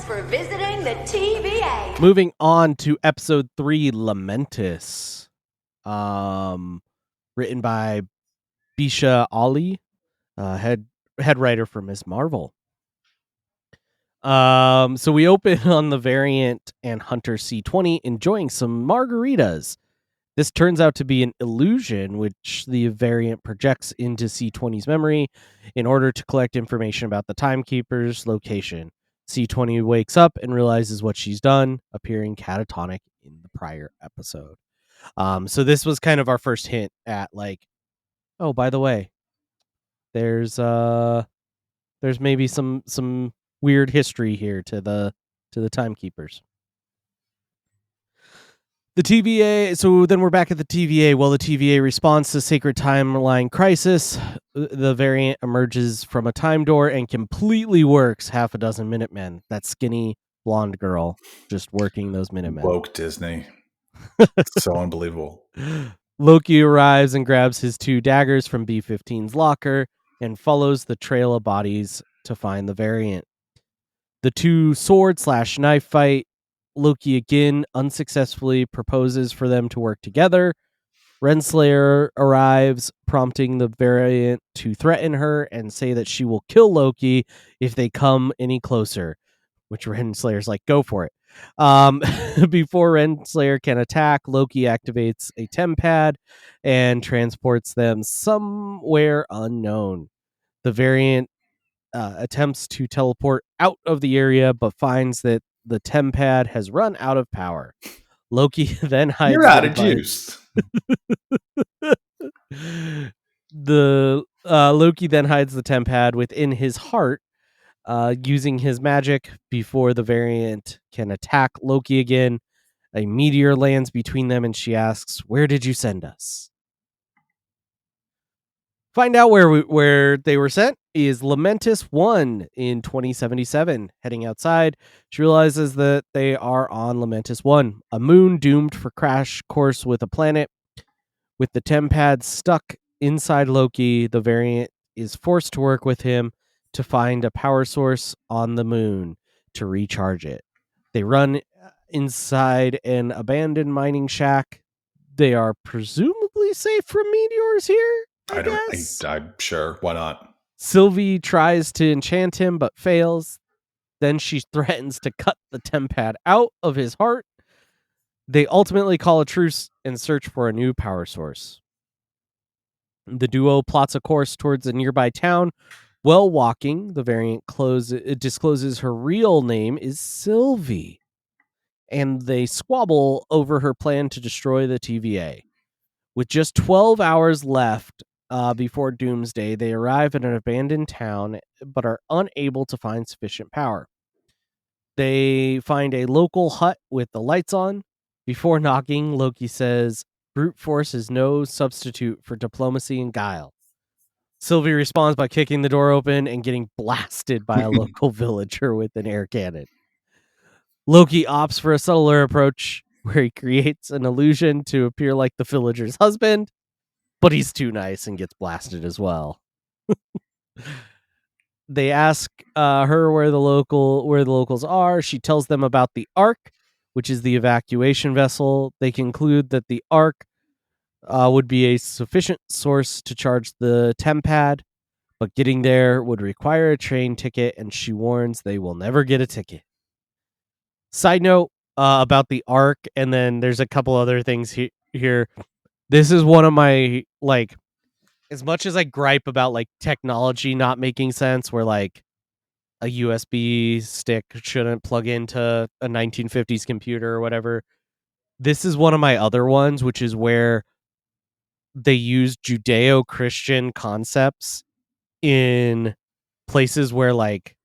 for visiting the TVA. Moving on to episode 3, Lamentis. Written by Bisha Ali, head writer for Ms. Marvel. So we open on the Variant and Hunter C20 enjoying some margaritas. This turns out to be an illusion which the Variant projects into C20's memory in order to collect information about the Timekeeper's location. C20 wakes up and realizes what she's done, appearing catatonic in the prior episode. So this was kind of our first hint at like, oh, by the way, there's maybe some weird history here to the Timekeepers. The TVA, so then we're back at the TVA. Well, the TVA responds to Sacred Timeline Crisis. The Variant emerges from a time door and completely works half a dozen Minutemen. That skinny blonde girl just working those Minutemen. Woke Disney. So unbelievable. Loki arrives and grabs his 2 daggers from B-15's locker and follows the trail of bodies to find the Variant. The 2 sword/knife fight. Loki again unsuccessfully proposes for them to work together. Renslayer arrives, prompting the Variant to threaten her and say that she will kill Loki if they come any closer, which Renslayer's like, go for it. Before Renslayer can attack, Loki activates a tempad and transports them somewhere unknown. The Variant attempts to teleport out of the area, but finds that the tempad has run out of power. Loki then hides. You're out of juice. Loki then hides the tempad within his heart, using his magic before the Variant can attack Loki again. A meteor lands between them, and she asks, "Where did you send us?" Find out where they were sent is Lamentis 1 in 2077. Heading outside, she realizes that they are on Lamentis 1, a moon doomed for crash course with a planet. With the tempad stuck inside Loki, the Variant is forced to work with him to find a power source on the moon to recharge it. They run inside an abandoned mining shack. They are presumably safe from meteors here. I'm sure. Why not? Sylvie tries to enchant him, but fails. Then she threatens to cut the tempad out of his heart. They ultimately call a truce and search for a new power source. The duo plots a course towards a nearby town. While walking, the Variant discloses her real name is Sylvie, and they squabble over her plan to destroy the TVA. With just 12 hours left, before Doomsday, they arrive at an abandoned town, but are unable to find sufficient power. They find a local hut with the lights on. Before knocking, Loki says, "Brute force is no substitute for diplomacy and guile." Sylvie responds by kicking the door open and getting blasted by a local villager with an air cannon. Loki opts for a subtler approach, where he creates an illusion to appear like the villager's husband, but he's too nice and gets blasted as well. They ask her where the locals are. She tells them about the Ark, which is the evacuation vessel. They conclude that the Ark would be a sufficient source to charge the tempad, but getting there would require a train ticket, and she warns they will never get a ticket. Side note about the Ark, and then there's a couple other things here. This is one of my, like, as much as I gripe about like technology not making sense, where like a USB stick shouldn't plug into a 1950s computer or whatever, this is one of my other ones, which is where they use Judeo-Christian concepts in places where like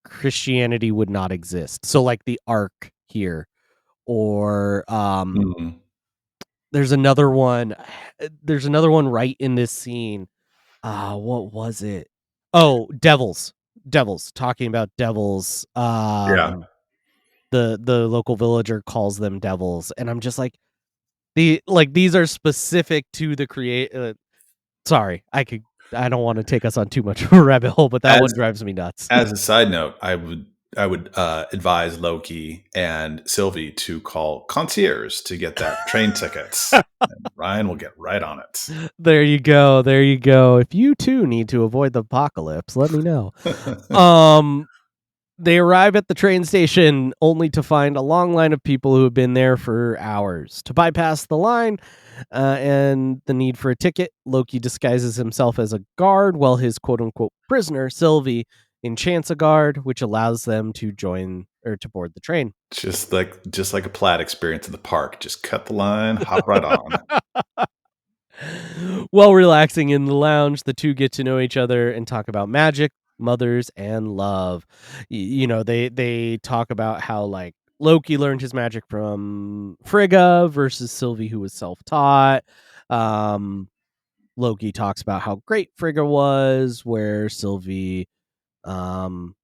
Christianity would not exist. So like the Ark here, or there's another one right in this scene. What was it? Oh, devils, talking about devils. Yeah. The local villager calls them devils, and I'm just like, these are specific to the create. Sorry, I don't want to take us on too much of a rabbit hole, but that one drives me nuts. As a side note, I would advise Loki and Sylvie to call concierge to get that train tickets. And Ryan will get right on it. There you go. There you go. If you too need to avoid the apocalypse, let me know. They arrive at the train station only to find a long line of people who have been there for hours. To bypass the line and the need for a ticket, Loki disguises himself as a guard while his quote-unquote prisoner, Sylvie, enchants a guard, which allows them to join or to board the train. Just like a Plaid experience at the park. Just cut the line, hop right on. While relaxing in the lounge, the two get to know each other and talk about magic, mothers, and love. They talk about how like Loki learned his magic from Frigga versus Sylvie, who was self-taught. Loki talks about how great Frigga was, where Sylvie, didn't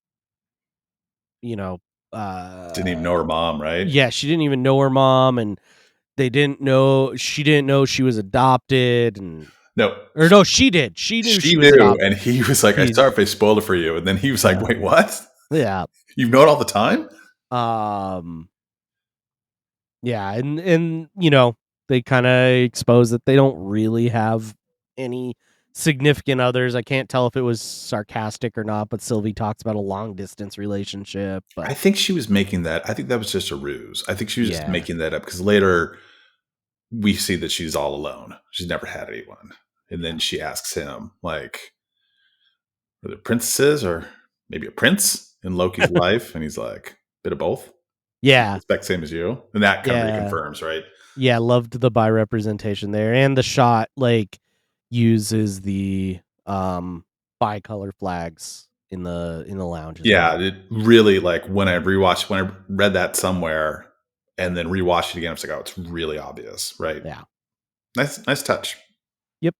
even know her mom, right? Yeah, she didn't even know her mom, and she didn't know she was adopted, and no, she did. She knew she was adopted. And he was like, "I'm sorry if I spoiled it for you." And then he was like, "Wait, what? Yeah, you've known all the time?" Yeah, and they kind of expose that they don't really have any significant others. I can't tell if it was sarcastic or not, but Sylvie talks about a long distance relationship. But I think she was making that. I think that was just a ruse. I think she was just making that up because later we see that she's all alone. She's never had anyone. And then she asks him, like, are there princesses or maybe a prince in Loki's life? And he's like, bit of both. Yeah. Expect same as you. And that kind of reconfirms, right? Yeah, loved the bi representation there. And the shot like uses the bi-color flags in the lounge as well. It really, like, when I read that somewhere and then rewatched it again, I was like, oh, it's really obvious, right? Yeah. Nice touch. Yep.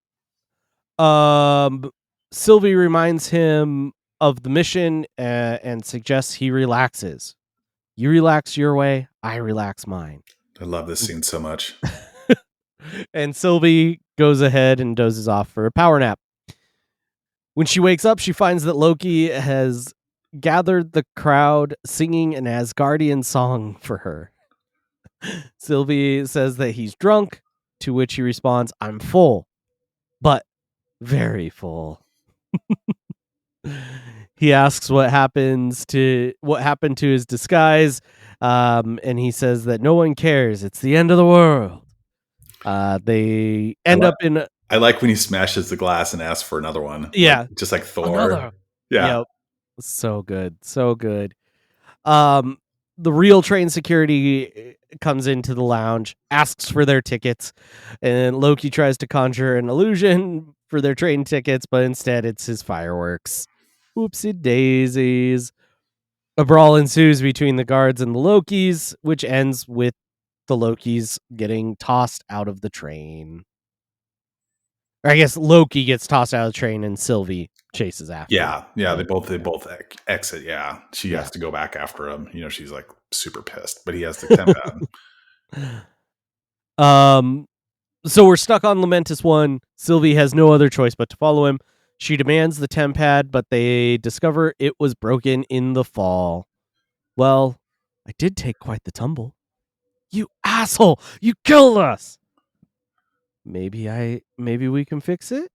Sylvie reminds him of the mission and suggests he relaxes. You relax your way, I relax mine. I love this scene so much. And Sylvie goes ahead and dozes off for a power nap. When she wakes up, she finds that Loki has gathered the crowd singing an Asgardian song for her. Sylvie says that he's drunk, to which he responds, "I'm full, but very full." He asks what happened to his disguise, and he says that no one cares. It's the end of the world. They end up in. I like when he smashes the glass and asks for another one. Yeah, like, just like Thor. Another. Yeah, yep. So good, so good. The real train security comes into the lounge, asks for their tickets, and Loki tries to conjure an illusion for their train tickets, but instead it's his fireworks. Oopsie daisies. A brawl ensues between the guards and the Lokis, which ends with the Lokis getting tossed out of the train. Or I guess Loki gets tossed out of the train and Sylvie chases after. Yeah. They both exit. Yeah, she has to go back after him. She's like super pissed, but he has the temp. So we're stuck on Lamentis 1. Sylvie has no other choice but to follow him. She demands the temp pad, but they discover it was broken in the fall. Well, I did take quite the tumble. You asshole! You killed us! Maybe we can fix it?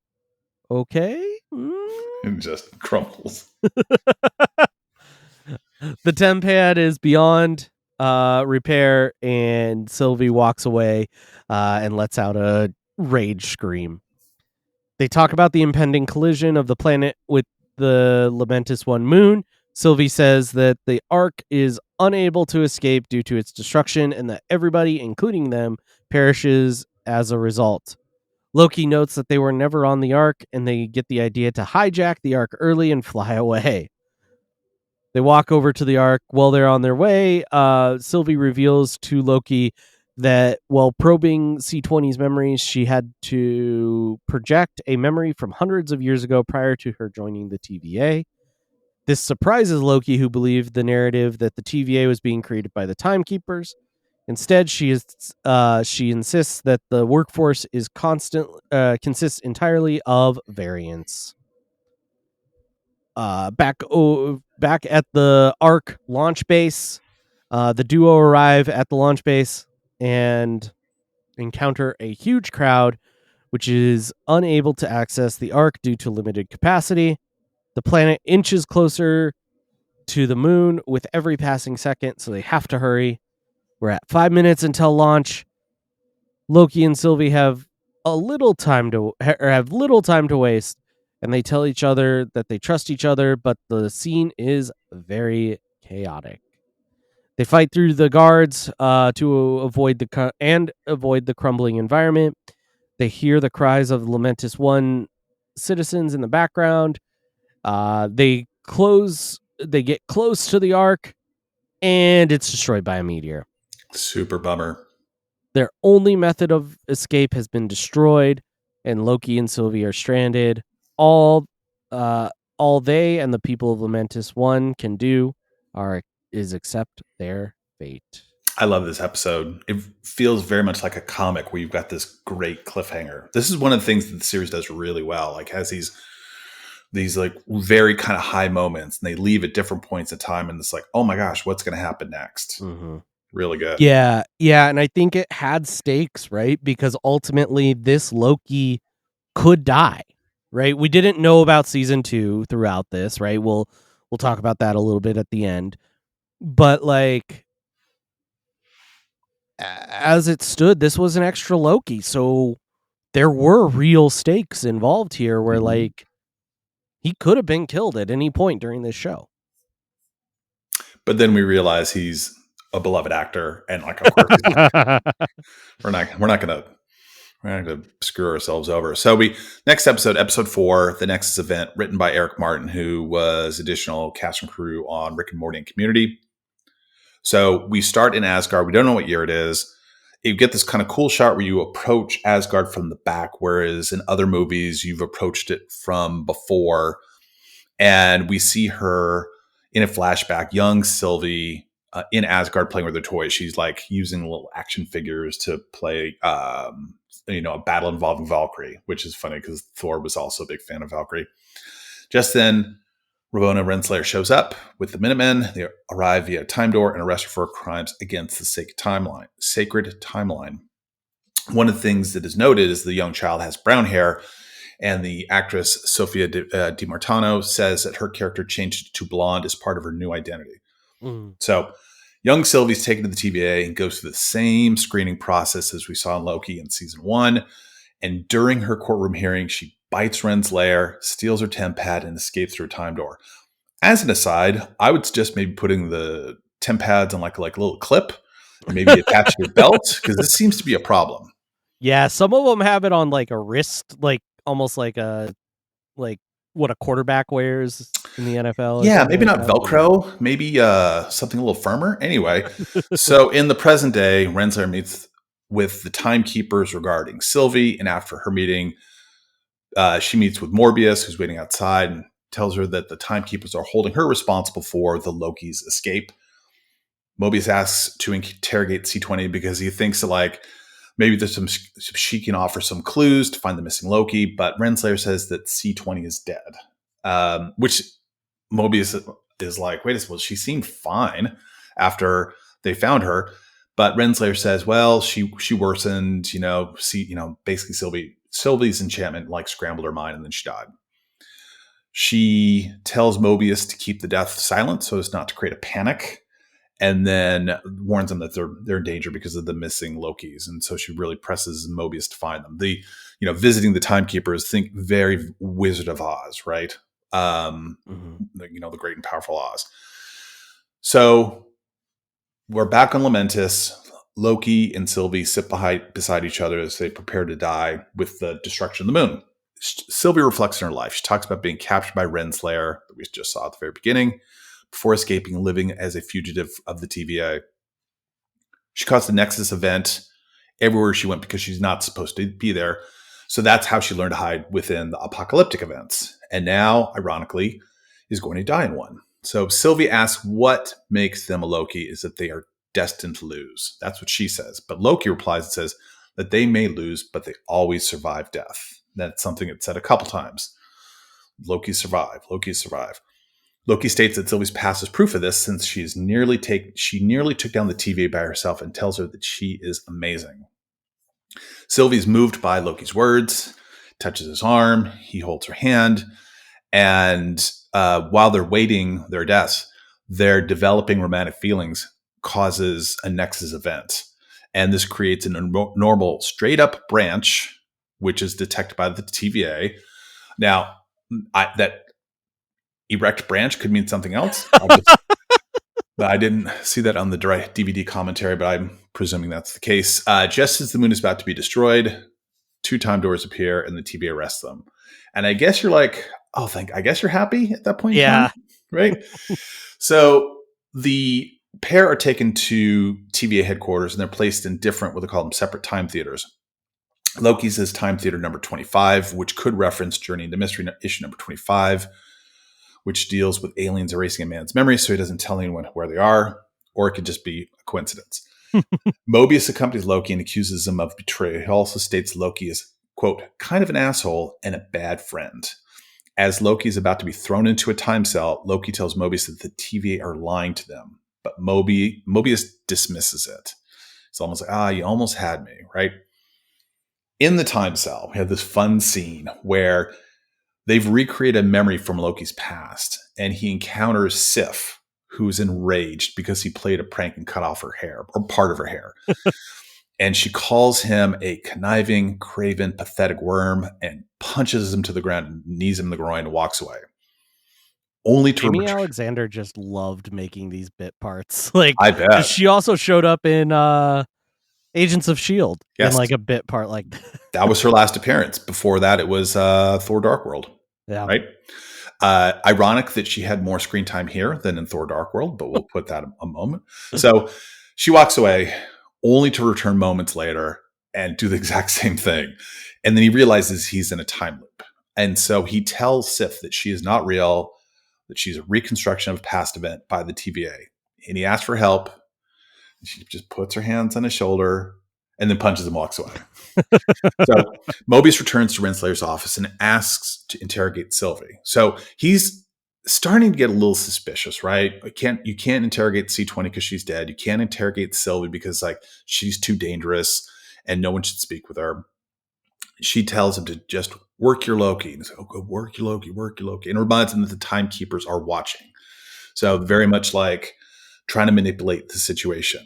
Okay? And just crumbles. The temp pad is beyond repair, and Sylvie walks away and lets out a rage scream. They talk about the impending collision of the planet with the Lamentis 1 moon. Sylvie says that the Ark is unable to escape due to its destruction and that everybody, including them, perishes as a result. Loki notes that they were never on the Ark, and they get the idea to hijack the Ark early and fly away. They walk over to the Ark. While they're on their way, Sylvie reveals to Loki that while probing C20's memories, she had to project a memory from hundreds of years ago prior to her joining the TVA. This surprises Loki, who believed the narrative that the TVA was being created by the Timekeepers. Instead, she insists that the workforce is consists entirely of variants. Back back at the Ark launch base. The duo arrive at the launch base and encounter a huge crowd, which is unable to access the Ark due to limited capacity. The planet inches closer to the moon with every passing second, so they have to hurry. We're at 5 minutes until launch. Loki and Sylvie have little time to waste, and they tell each other that they trust each other, but the scene is very chaotic. They fight through the guards to avoid the crumbling environment. They hear the cries of Lamentis 1 citizens in the background. They get close to the Ark, and it's destroyed by a meteor. Super bummer. Their only method of escape has been destroyed, and Loki and Sylvie are stranded. All they and the people of Lamentis 1 can do is accept their fate. I love this episode. It feels very much like a comic where you've got this great cliffhanger. This is one of the things that the series does really well. Like, has these like very kind of high moments, and they leave at different points in time, and it's like, oh my gosh, what's going to happen next? Mm-hmm. Really good. Yeah, and I think it had stakes, right? Because ultimately this Loki could die, right? We didn't know about season 2 throughout this, right? We'll talk about that a little bit at the end. But like, as it stood, this was an extra Loki, so there were real stakes involved here where like he could have been killed at any point during this show. But then we realize he's a beloved actor, and like, of course, we're not gonna screw ourselves over. So next episode 4, the Nexus event, written by Eric Martin, who was additional cast and crew on Rick and Morty and Community. So we start in Asgard. We don't know what year it is. You get this kind of cool shot where you approach Asgard from the back, whereas in other movies you've approached it from before. And we see her in a flashback, young Sylvie in Asgard playing with her toys. She's like using little action figures to play, a battle involving Valkyrie, which is funny because Thor was also a big fan of Valkyrie. Just then, Ravonna Renslayer shows up with the Minutemen. They arrive via time door and arrest her for crimes against the sacred timeline. One of the things that is noted is the young child has brown hair, and the actress Sofia Di Martino says that her character changed to blonde as part of her new identity. So young Sylvie's taken to the TVA and goes through the same screening process as we saw in Loki in season 1. And during her courtroom hearing, she bites Ren's lair, steals her temp pad, and escapes through a time door. As an aside, I would suggest maybe putting the temp pads on like a little clip, and maybe attach to your belt, because this seems to be a problem. Yeah, some of them have it on like a wrist, like almost like what a quarterback wears in the NFL. Yeah, maybe not Velcro, maybe something a little firmer. Anyway, so in the present day, Renslayer meets with the timekeepers regarding Sylvie, and after her meeting, she meets with Mobius, who's waiting outside, and tells her that the timekeepers are holding her responsible for the Loki's escape. Mobius asks to interrogate C20 because he thinks that like maybe there's she can offer some clues to find the missing Loki, but Renslayer says that C20 is dead, which Mobius is like, wait a second, well, she seemed fine after they found her. But Renslayer says, well, she worsened, basically Sylvie's enchantment like scrambled her mind, and then she died. She tells Mobius to keep the death silent so as not to create a panic, and then warns them that they're in danger because of the missing Lokis. And so she really presses Mobius to find them. Visiting the timekeepers, think very Wizard of Oz, right? The great and powerful Oz. So we're back on Lamentis. Loki and Sylvie sit beside each other as they prepare to die with the destruction of the moon. Sylvie reflects on her life. She talks about being captured by Renslayer, that we just saw at the very beginning, before escaping and living as a fugitive of the TVA. She caused the Nexus event everywhere she went because she's not supposed to be there. So that's how she learned to hide within the apocalyptic events. And now, ironically, is going to die in one. So Sylvie asks what makes them a Loki is that they are destined to lose. That's what she says. But Loki replies and says that they may lose, but they always survive death. That's something that's said a couple times. Loki survive. Loki states that Sylvie's past is proof of this, since she nearly took down the TVA by herself, and tells her that she is amazing. Sylvie's moved by Loki's words, touches his arm, he holds her hand, and while they're waiting their deaths, their developing romantic feelings causes a Nexus event. And this creates a normal straight up branch, which is detected by the TVA. Now, that erect branch could mean something else. But I didn't see that on the direct DVD commentary, but I'm presuming that's the case. Just as the moon is about to be destroyed, 2 time doors appear and the TVA arrests them. And I guess you're like, I guess you're happy at that point in time, right? So the pair are taken to TVA headquarters, and they're placed in different, what they call them, separate time theaters. Loki's is time theater number 25, which could reference Journey into Mystery issue number 25, which deals with aliens erasing a man's memory so he doesn't tell anyone where they are, or it could just be a coincidence. Mobius accompanies Loki and accuses him of betrayal. He also states Loki is, quote, kind of an asshole and a bad friend. As Loki is about to be thrown into a time cell, Loki tells Mobius that the TVA are lying to them, but Mobius dismisses it. It's almost like, you almost had me, right? In the time cell, we have this fun scene where they've recreated a memory from Loki's past, and he encounters Sif, who's enraged because he played a prank and cut off her hair, or part of her hair. And she calls him a conniving, craven, pathetic worm and punches him to the ground and knees him in the groin and walks away. Only to Amy Alexander just loved making these bit parts. Like, I bet. She also showed up in Agents of S.H.I.E.L.D. in like a bit part like that. That was her last appearance. Before that, it was Thor Dark World. Yeah. Right? Ironic that she had more screen time here than in Thor Dark World, but we'll put that a moment. So she walks away only to return moments later and do the exact same thing. And then he realizes he's in a time loop. And so he tells Sif that she is not real, that she's a reconstruction of a past event by the TVA. And he asks for help. She just puts her hands on his shoulder and then punches and walks away. So Mobius returns to Renslayer's office and asks to interrogate Sylvie. So he's starting to get a little suspicious, right? You can't interrogate C20 because she's dead. You can't interrogate Sylvie because like she's too dangerous and no one should speak with her. She tells him to just work your Loki. And he's like, go work your Loki, work your Loki. And reminds him that the timekeepers are watching. So very much like trying to manipulate the situation.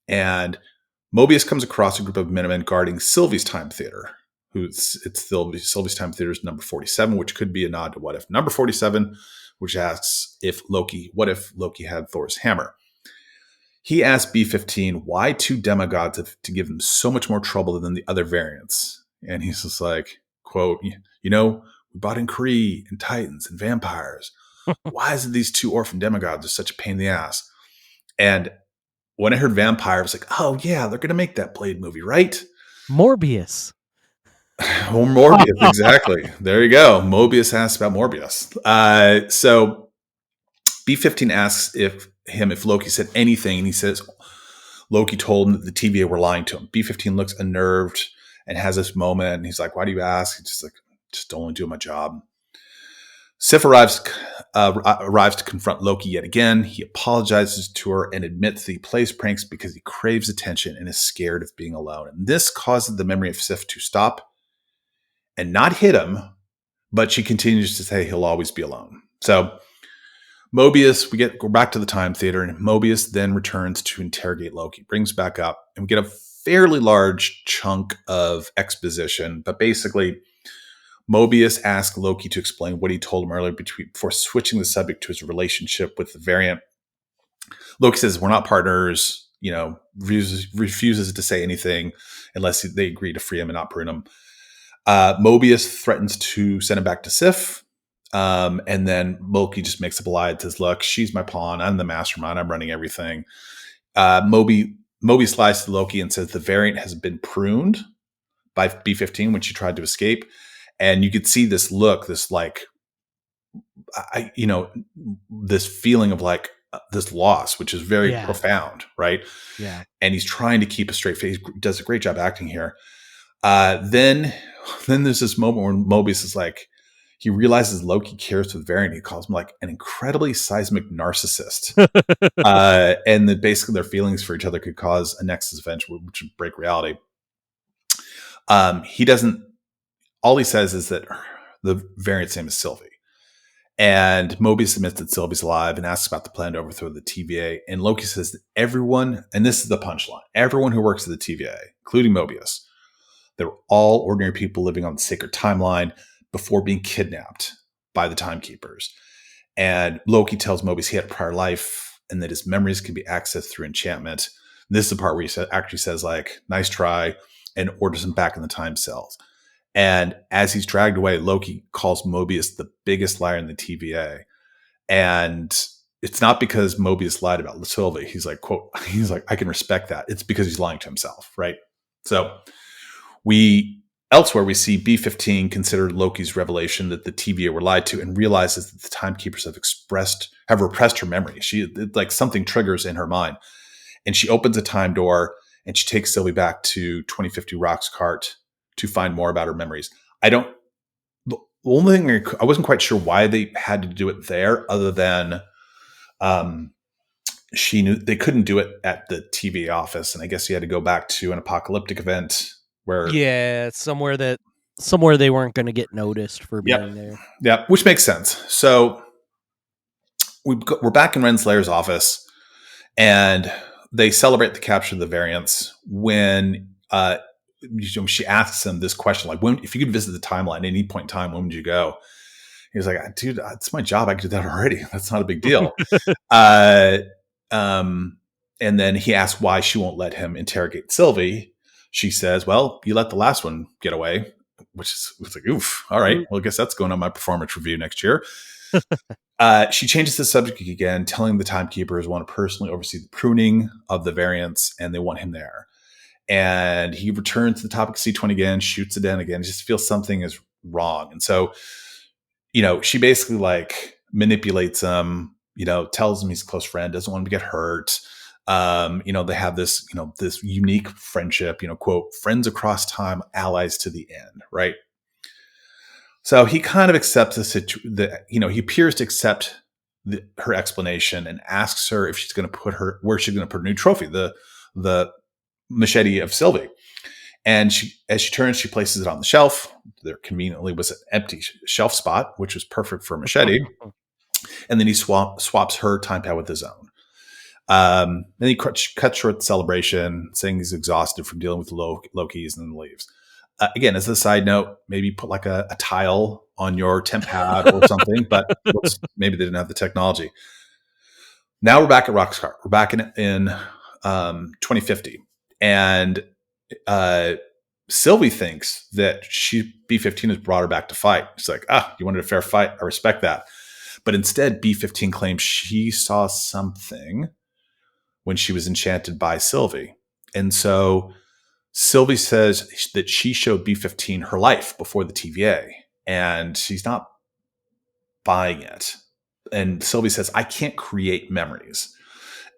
And Mobius comes across a group of Minutemen guarding Sylvie's time theater. Sylvie's time theater is number 47, which could be a nod to What If. Number 47, which asks what if Loki had Thor's hammer? He asks B-15 why 2 demigods have to give him so much more trouble than the other variants. And he's just like, quote, we brought in Kree and Titans and vampires. Why is it these 2 orphan demigods are such a pain in the ass? And when I heard vampire, I was like, oh yeah, they're going to make that Blade movie, right? Morbius. Well, Morbius, exactly. There you go. Mobius asks about Morbius. So B-15 asks if Loki said anything, and he says Loki told him that the TVA were lying to him. B-15 looks unnerved and has this moment, and he's like, why do you ask? He's just like, just only doing my job. Sif arrives to confront Loki yet again. He apologizes to her and admits that he plays pranks because he craves attention and is scared of being alone. And this causes the memory of Sif to stop and not hit him, but she continues to say he'll always be alone. So Mobius, we're back to the time theater, and Mobius then returns to interrogate Loki, brings back up, and we get a fairly large chunk of exposition, but basically Mobius asked Loki to explain what he told him earlier before switching the subject to his relationship with the variant. Loki says, we're not partners, refuses to say anything unless they agree to free him and not prune him. Mobius threatens to send him back to Sif. And then Loki just makes up a lie and says, look, she's my pawn. I'm the mastermind. I'm running everything. Mobius lies to Loki and says the variant has been pruned by B-15 when she tried to escape. And you could see this look, this like, this feeling of like this loss, which is very profound, right? Yeah. And he's trying to keep a straight face. He does a great job acting here. Then there's this moment where Mobius is like, he realizes Loki cares for the variant. He calls him like an incredibly seismic narcissist. And that basically their feelings for each other could cause a nexus event, which would break reality. He doesn't, all he says is that the variant's name is Sylvie. And Mobius admits that Sylvie's alive and asks about the plan to overthrow the TVA. And Loki says that everyone, and this is the punchline, everyone who works at the TVA, including Mobius, they were all ordinary people living on the sacred timeline before being kidnapped by the timekeepers. And Loki tells Mobius he had a prior life and that his memories can be accessed through enchantment. And this is the part where he actually says, like, nice try, and orders him back in the time cells. And as he's dragged away, Loki calls Mobius the biggest liar in the TVA. And it's not because Mobius lied about Sylvie. He's like, quote, he's like, I can respect that. It's because he's lying to himself, right? So elsewhere we see B-15 consider Loki's revelation that the TVA were lied to and realizes that the timekeepers have repressed her memory. Like something triggers in her mind. And she opens a time door and she takes Sylvie back to 2050 Roxcart to find more about her memories. The only thing I wasn't quite sure why they had to do it there, other than she knew they couldn't do it at the TVA office, and I guess you had to go back to an apocalyptic event where somewhere they weren't going to get noticed for being there. Yeah, which makes sense. So we're back in Renslayer's office, and they celebrate the capture of the variants when she asks him this question, like, when, if you could visit the timeline at any point in time, when would you go? He was like, dude, it's my job. I could do that already. That's not a big deal. And then he asks why she won't let him interrogate Sylvie. She says, well, you let the last one get away, which is like, oof. All right. Well, I guess that's going on my performance review next year. She changes the subject again, telling the timekeepers want to personally oversee the pruning of the variants, and they want him there. And he returns to the topic of C20 again, shoots it down again, just feels something is wrong. And so, she basically like manipulates him, tells him he's a close friend, doesn't want him to get hurt. They have this, this unique friendship, quote, friends across time, allies to the end, right? So he kind of accepts he appears to accept her explanation and asks her if she's going to where she's going to put her new trophy, the machete of Sylvie. And as she turns, she places it on the shelf. There conveniently was an empty shelf spot, which was perfect for a machete. And then he swaps her time pad with his own. Then he cuts short the celebration, saying he's exhausted from dealing with Loki's, and then leaves. Again, as a side note, maybe put like a tile on your temp pad or something, but maybe they didn't have the technology. Now we're back at Roxcart. We're back in 2050. And Sylvie thinks that B-15 has brought her back to fight. She's like, you wanted a fair fight. I respect that. But instead, B-15 claims she saw something when she was enchanted by Sylvie. And so Sylvie says that she showed B-15 her life before the TVA, and she's not buying it. And Sylvie says, I can't create memories.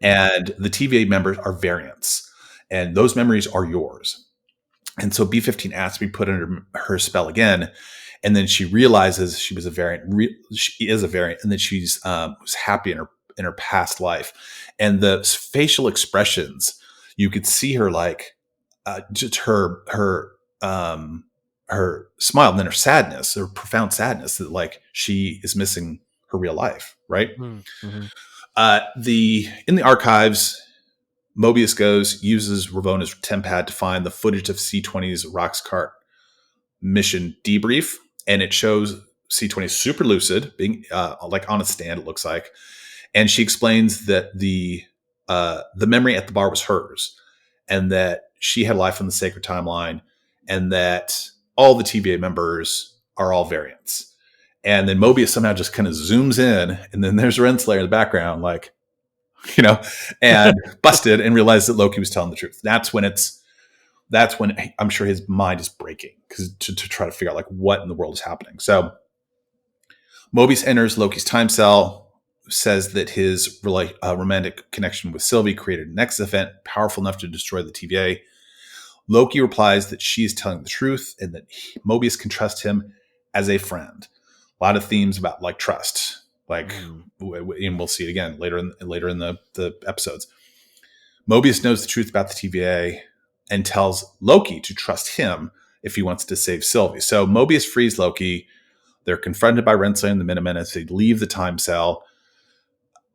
And the TVA members are variants, and those memories are yours. And so B-15 asks to be put under her spell again. And then she realizes she was a variant. She is a variant, and that she's was happy in her past life. And the facial expressions, you could see her like just her smile, and then her sadness, her profound sadness that like she is missing her real life, right? Mm-hmm. In the archives, Mobius uses Ravona's tempad to find the footage of C20's Roxcart mission debrief, and it shows C20 super lucid, being like on a stand, it looks like, and she explains that the memory at the bar was hers, and that she had life on the sacred timeline, and that all the TVA members are all variants. And then Mobius somehow just kind of zooms in, and then there's Renslayer in the background, like, and busted, and realized that Loki was telling the truth. That's when I'm sure his mind is breaking, because to try to figure out like what in the world is happening. So Mobius enters Loki's time cell, says that his romantic connection with Sylvie created an nexus event powerful enough to destroy the TVA. Loki replies that she is telling the truth and that Mobius can trust him as a friend. A lot of themes about like trust, like, and we'll see it again later in the episodes. Mobius knows the truth about the TVA and tells Loki to trust him if he wants to save Sylvie. So Mobius frees Loki. They're confronted by Renslayer and the Minutemen as they leave the time cell.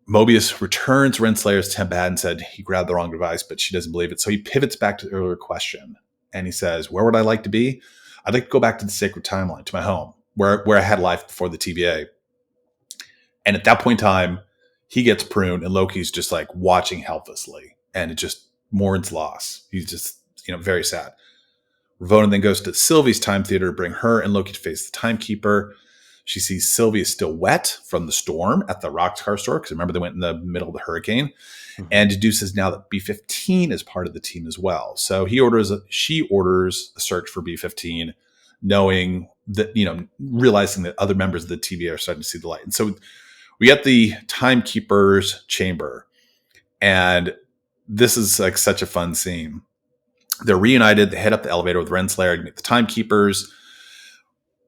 Mobius returns Renslayer's tempad and said he grabbed the wrong device, but she doesn't believe it. So he pivots back to the earlier question and he says, where would I like to be? I'd like to go back to the sacred timeline, to my home, where I had life before the TVA. And at that point in time, he gets pruned and Loki's just like watching helplessly. And it just mourns loss. He's just, very sad. Ravonna then goes to Sylvie's time theater to bring her and Loki to face the timekeeper. She sees Sylvie is still wet from the storm at the Roxcar store, because remember they went in the middle of the hurricane, and deduces now that B-15 is part of the team as well. So she orders a search for B-15, knowing that, realizing that other members of the TVA are starting to see the light. And so we get the timekeeper's chamber, and this is like such a fun scene. They're reunited. They head up the elevator with Renslayer to meet the timekeepers.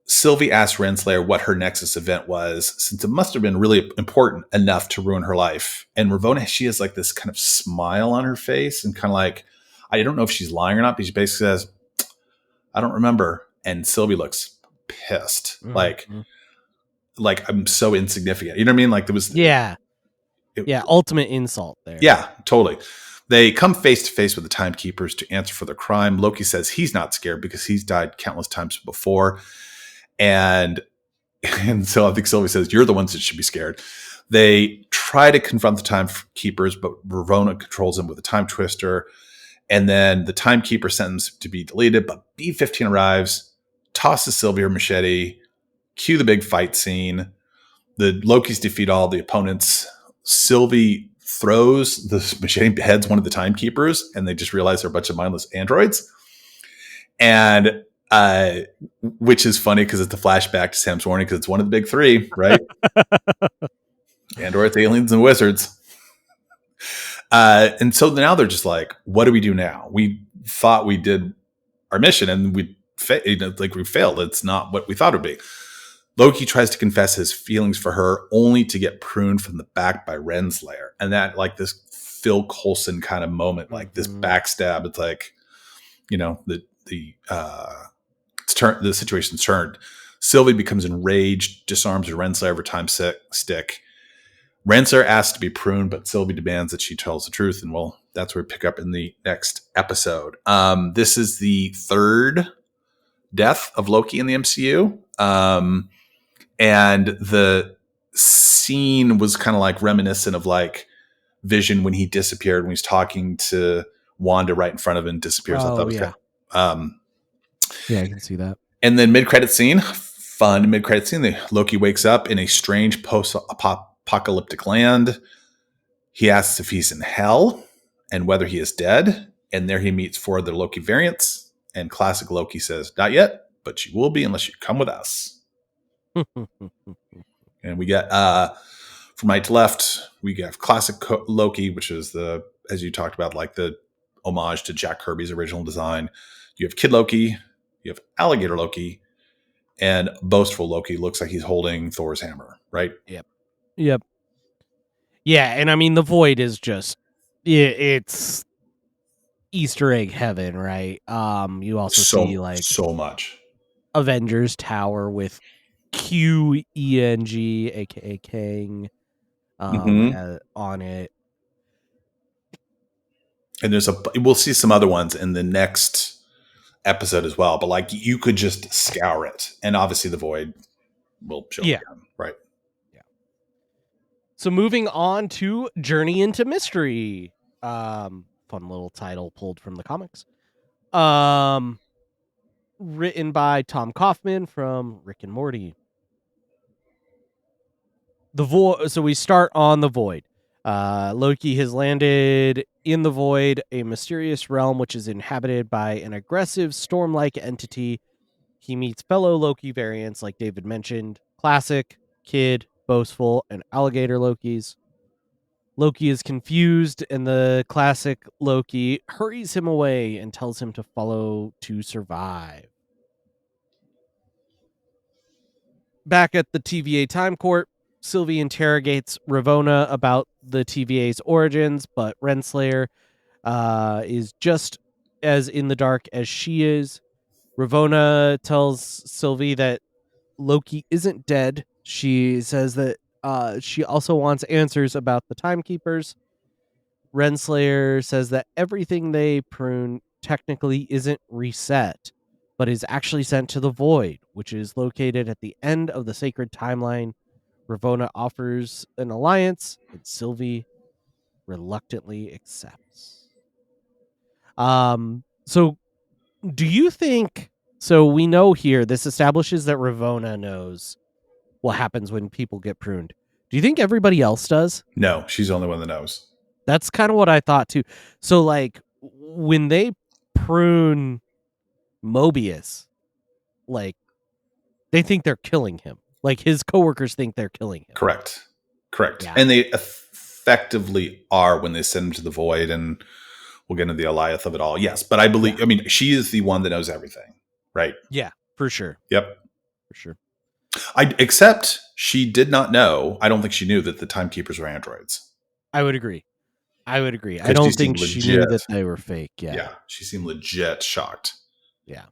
Sylvie asks Renslayer what her Nexus event was, since it must have been really important enough to ruin her life. And Ravonna, she has like this kind of smile on her face and kind of like, I don't know if she's lying or not, but she basically says, I don't remember. And Sylvie looks pissed. Like I'm so insignificant. You know what I mean? Like there was... ultimate insult there. Yeah, totally. They come face to face with the timekeepers to answer for their crime. Loki says he's not scared because he's died countless times before. And so I think Sylvie says, you're the ones that should be scared. They try to confront the timekeepers, but Ravonna controls them with a time twister. And then the timekeeper sends to be deleted, but B-15 arrives, tosses Sylvie her machete, cue the big fight scene. The Lokis defeat all the opponents. Sylvie throws the machete, heads one of the timekeepers, and they just realize they're a bunch of mindless androids. And which is funny because it's a flashback to Sam's Warning, because it's one of the big three, right? Androids, aliens, and wizards. And so now they're just like, what do we do now? We thought we did our mission and we failed. It's not what we thought it would be. Loki tries to confess his feelings for her, only to get pruned from the back by Renslayer. And that, like, this Phil Coulson kind of moment, like this backstab. It's like, the situation's turned. Sylvie becomes enraged, disarms her Renslayer over time stick. Renslayer asks to be pruned, but Sylvie demands that she tells the truth. And well, that's where we pick up in the next episode. This is the third death of Loki in the MCU. And the scene was kind of like reminiscent of like Vision when he disappeared, when he's talking to Wanda right in front of him and disappears. I thought it was yeah, I can see that. And then mid-credit scene, Loki wakes up in a strange post-apocalyptic land. He asks if he's in hell and whether he is dead. And there he meets four other Loki variants. And classic Loki says, not yet, but you will be unless you come with us. And we get, from right to left, we have classic Loki, which is as you talked about, like the homage to Jack Kirby's original design. You have Kid Loki, you have Alligator Loki, and Boastful Loki looks like he's holding Thor's hammer, right? Yep. Yeah, and I mean, the Void is just, it's Easter egg heaven, right? You also see like so much Avengers Tower with QENG, aka Kang, on it. And we'll see some other ones in the next episode as well, but like you could just scour it, and obviously the Void will show again, right? Yeah. So moving on to Journey into Mystery. Fun little title pulled from the comics. Written by Tom Kaufman from Rick and Morty. So we start on the Void. Loki has landed in the Void, a mysterious realm which is inhabited by an aggressive storm-like entity. He meets fellow Loki variants, like David mentioned, Classic, Kid, Boastful, and Alligator Lokis. Loki is confused, and the Classic Loki hurries him away and tells him to follow to survive. Back at the TVA time court, Sylvie interrogates Ravonna about the TVA's origins, but Renslayer is just as in the dark as she is. Ravonna tells Sylvie that Loki isn't dead. She says that she also wants answers about the Timekeepers. Renslayer says that everything they prune technically isn't reset, but is actually sent to the void, which is located at the end of the sacred timeline. Ravonna offers an alliance, and Sylvie reluctantly accepts. So do you think, so we know here this establishes that Ravonna knows what happens when people get pruned. Do you think everybody else does? No, she's the only one that knows. That's kind of what I thought too. So like when they prune Mobius, like they think they're killing him. Like his coworkers think they're killing him. Correct. Yeah. And they effectively are when they send him to the void, and we'll get into the Eliath of it all. Yes, but I believe, I mean, she is the one that knows everything, right? Yeah, for sure. Yep. For sure. Except she did not know, I don't think she knew that the Timekeepers were androids. I would agree. I don't think she knew that they were fake. Yeah. She seemed legit shocked. Yeah.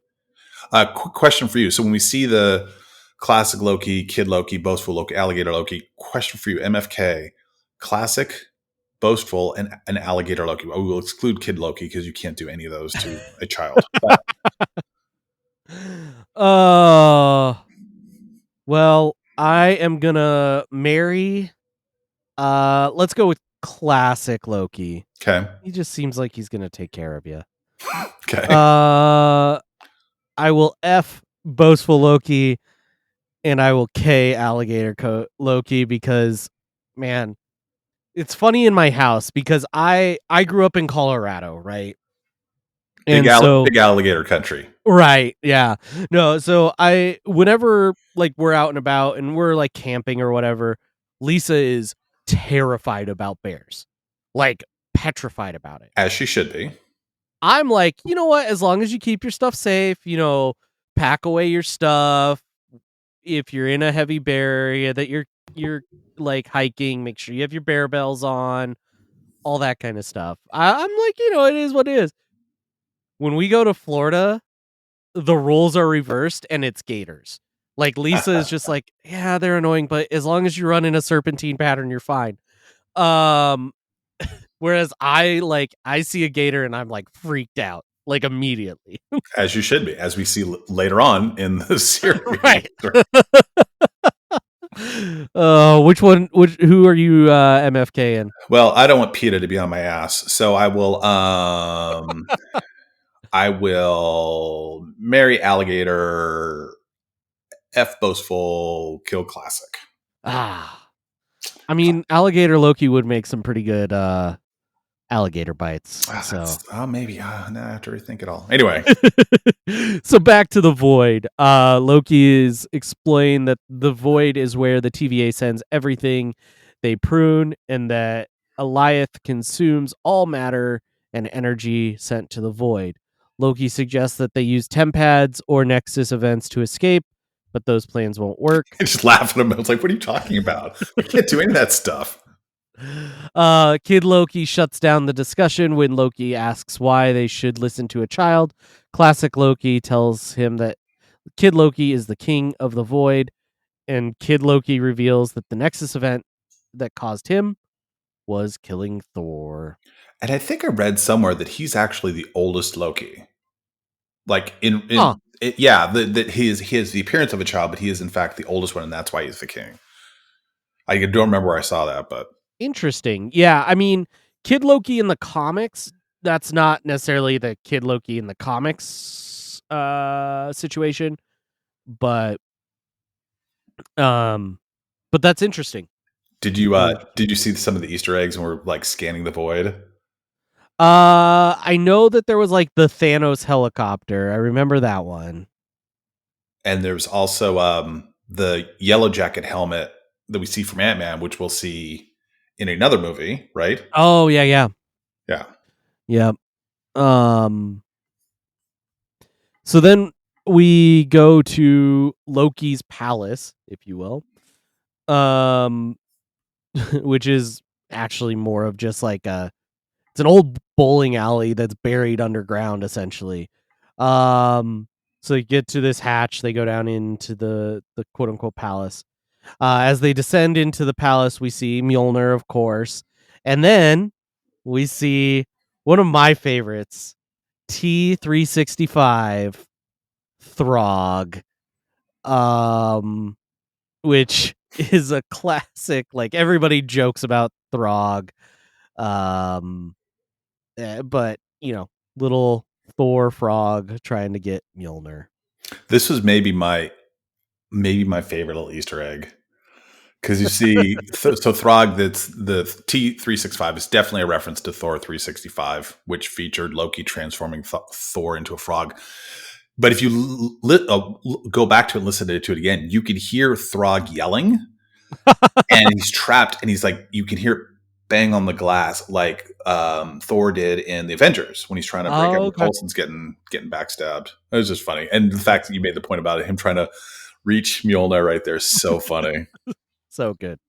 Quick question for you. So when we see the classic Loki, Kid Loki, Boastful Loki, Alligator Loki, question for you, MFK, classic, Boastful, and an Alligator Loki. We will exclude Kid Loki because you can't do any of those to a child. Well, I am gonna marry. Let's go with classic Loki. Okay. He just seems like he's gonna take care of you. Okay. I will F Boastful Loki, and I will K Alligator Loki because, man, it's funny in my house because I grew up in Colorado, right? Big alligator country. Right. Yeah. No, so whenever like we're out and about and we're like camping or whatever, Lisa is terrified about bears. Like petrified about it. As she should be. I'm like, you know what? As long as you keep your stuff safe, pack away your stuff. If you're in a heavy bear area that you're like hiking, make sure you have your bear bells on, all that kind of stuff. I'm like, it is what it is. When we go to Florida, the rules are reversed and it's gators. Like Lisa is just like, yeah, they're annoying, but as long as you run in a serpentine pattern, you're fine. Whereas I see a gator and I'm like freaked out, like immediately. As you should be, as we see later on in the series. Right. Who are you MFK in? Well, I don't want PETA to be on my ass, so I will I will marry Alligator, F Boastful, kill Classic. I mean, Alligator Loki would make some pretty good alligator bites. Maybe. Now I have to rethink it all. Anyway. So back to the void. Loki is explained that the void is where the TVA sends everything they prune, and that Eliath consumes all matter and energy sent to the void. Loki suggests that they use Tempads or Nexus events to escape, but those plans won't work. I just laugh at him. I was like, what are you talking about? We can't do any of that stuff. Kid Loki shuts down the discussion when Loki asks why they should listen to a child. Classic Loki tells him that Kid Loki is the king of the void, and Kid Loki reveals that the Nexus event that caused him was killing Thor. And I think I read somewhere that he's actually the oldest Loki. Like that he has the appearance of a child, but he is in fact the oldest one, and that's why he's the king. I don't remember where I saw that, but interesting. Yeah, I mean, Kid Loki in the comics, that's not necessarily the Kid Loki in the comics situation, but that's interesting. Did you see some of the Easter eggs when we're like scanning the void? I know that there was like the Thanos helicopter. I remember that one. And there's also the Yellow Jacket helmet that we see from Ant-Man, which we'll see in another movie, right? Oh, yeah. Yeah. Yep. So then we go to Loki's palace, if you will, which is actually more of just like it's an old bowling alley that's buried underground, essentially. So you get to this hatch, they go down into the quote unquote palace. As they descend into the palace, we see Mjolnir, of course, and then we see one of my favorites, T365 Throg, which is a classic. Like everybody jokes about Throg, but little Thor frog trying to get Mjolnir. This was maybe my favorite little Easter egg. Because you see, so Throg, that's the T365 is definitely a reference to Thor 365, which featured Loki transforming Thor into a frog. But if you go back to it and listen to it again, you can hear Throg yelling, and he's trapped, and he's like, you can hear bang on the glass like Thor did in the Avengers when he's trying to break up. Okay. Coulson's getting backstabbed. It was just funny, and the fact that you made the point about him trying to reach Mjolnir right there is so funny. So good.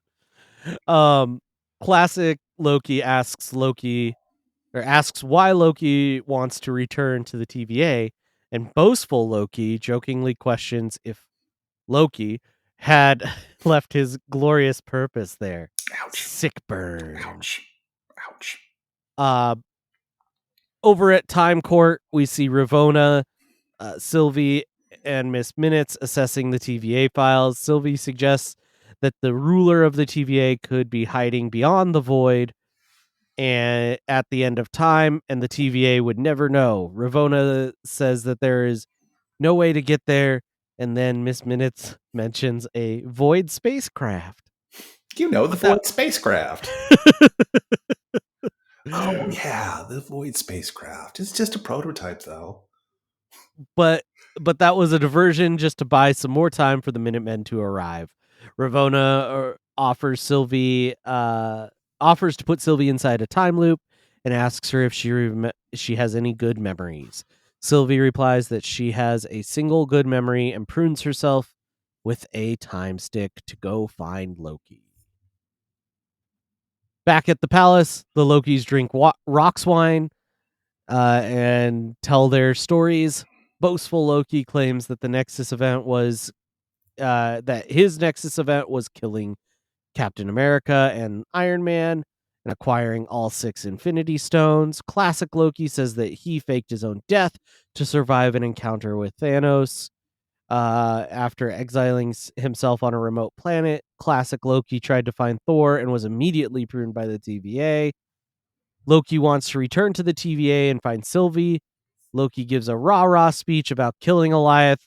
Classic Loki asks why Loki wants to return to the TVA, and boastful Loki jokingly questions if Loki had left his glorious purpose there. Ouch. Sick burn. Ouch. Over at Time Court, we see Ravonna, Sylvie, and Miss Minutes assessing the TVA files. Sylvie suggests that the ruler of the TVA could be hiding beyond the void and at the end of time, and the TVA would never know. Ravonna says that there is no way to get there, and then Miss Minutes mentions a void spacecraft. The void spacecraft. Oh, yeah, the void spacecraft. It's just a prototype, though. But that was a diversion just to buy some more time for the Minutemen to arrive. Ravonna offers to put Sylvie inside a time loop and asks her if she has any good memories. Sylvie replies that she has a single good memory and prunes herself with a time stick to go find Loki. Back at the palace, the Lokis drink Rox wine and tell their stories. Boastful Loki claims that his Nexus event was killing Captain America and Iron Man and acquiring all 6 Infinity Stones. Classic Loki says that he faked his own death to survive an encounter with Thanos. After exiling himself on a remote planet, Classic Loki tried to find Thor and was immediately pruned by the TVA. Loki wants to return to the TVA and find Sylvie. Loki gives a rah-rah speech about killing Goliath.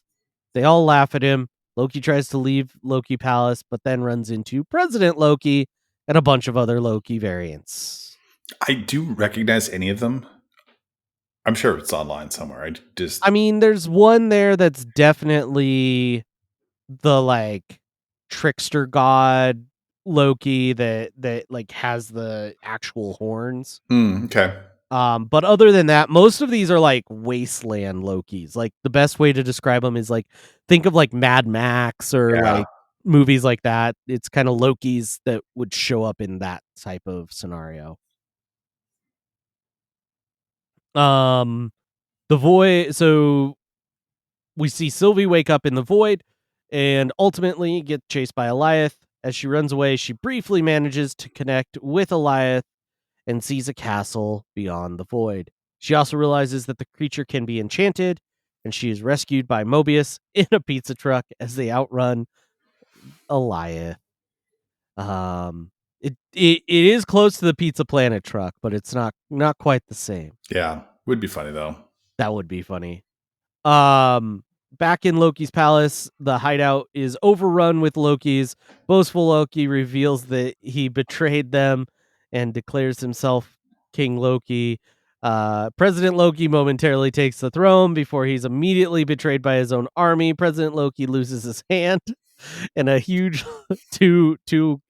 They all laugh at him. Loki tries to leave Loki Palace, but then runs into President Loki and a bunch of other Loki variants. I do recognize any of them. I'm sure it's online somewhere. I mean, there's one there that's definitely the like trickster god Loki that like has the actual horns. Okay. But other than that, most of these are like wasteland Lokis. Like the best way to describe them is like think of like Mad Max or like movies like that. It's kind of Lokis that would show up in that type of scenario. The void. So we see Sylvie wake up in the void and ultimately get chased by Eliath. As she runs away, she briefly manages to connect with Eliath and sees a castle beyond the void. She also realizes that the creature can be enchanted, and she is rescued by Mobius in a pizza truck as they outrun Eliath. It is close to the Pizza Planet truck, but it's not quite the same. Yeah, would be funny though. That would be funny. Back in Loki's palace, the hideout is overrun with Lokis. Boastful Loki reveals that he betrayed them and declares himself King Loki. President Loki momentarily takes the throne before he's immediately betrayed by his own army. President Loki loses his hand and a huge to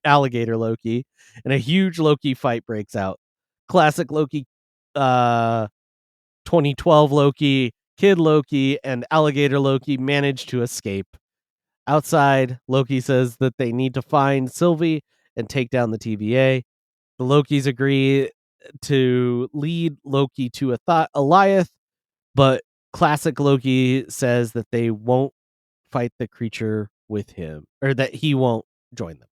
alligator Loki, and a huge Loki fight breaks out. Classic Loki 2012 Loki Kid Loki and Alligator Loki manage to escape. Outside, Loki says that they need to find Sylvie and take down the TVA. The Lokis agree to lead Loki to Goliath, but classic Loki says that they won't fight the creature with him, or that he won't join them.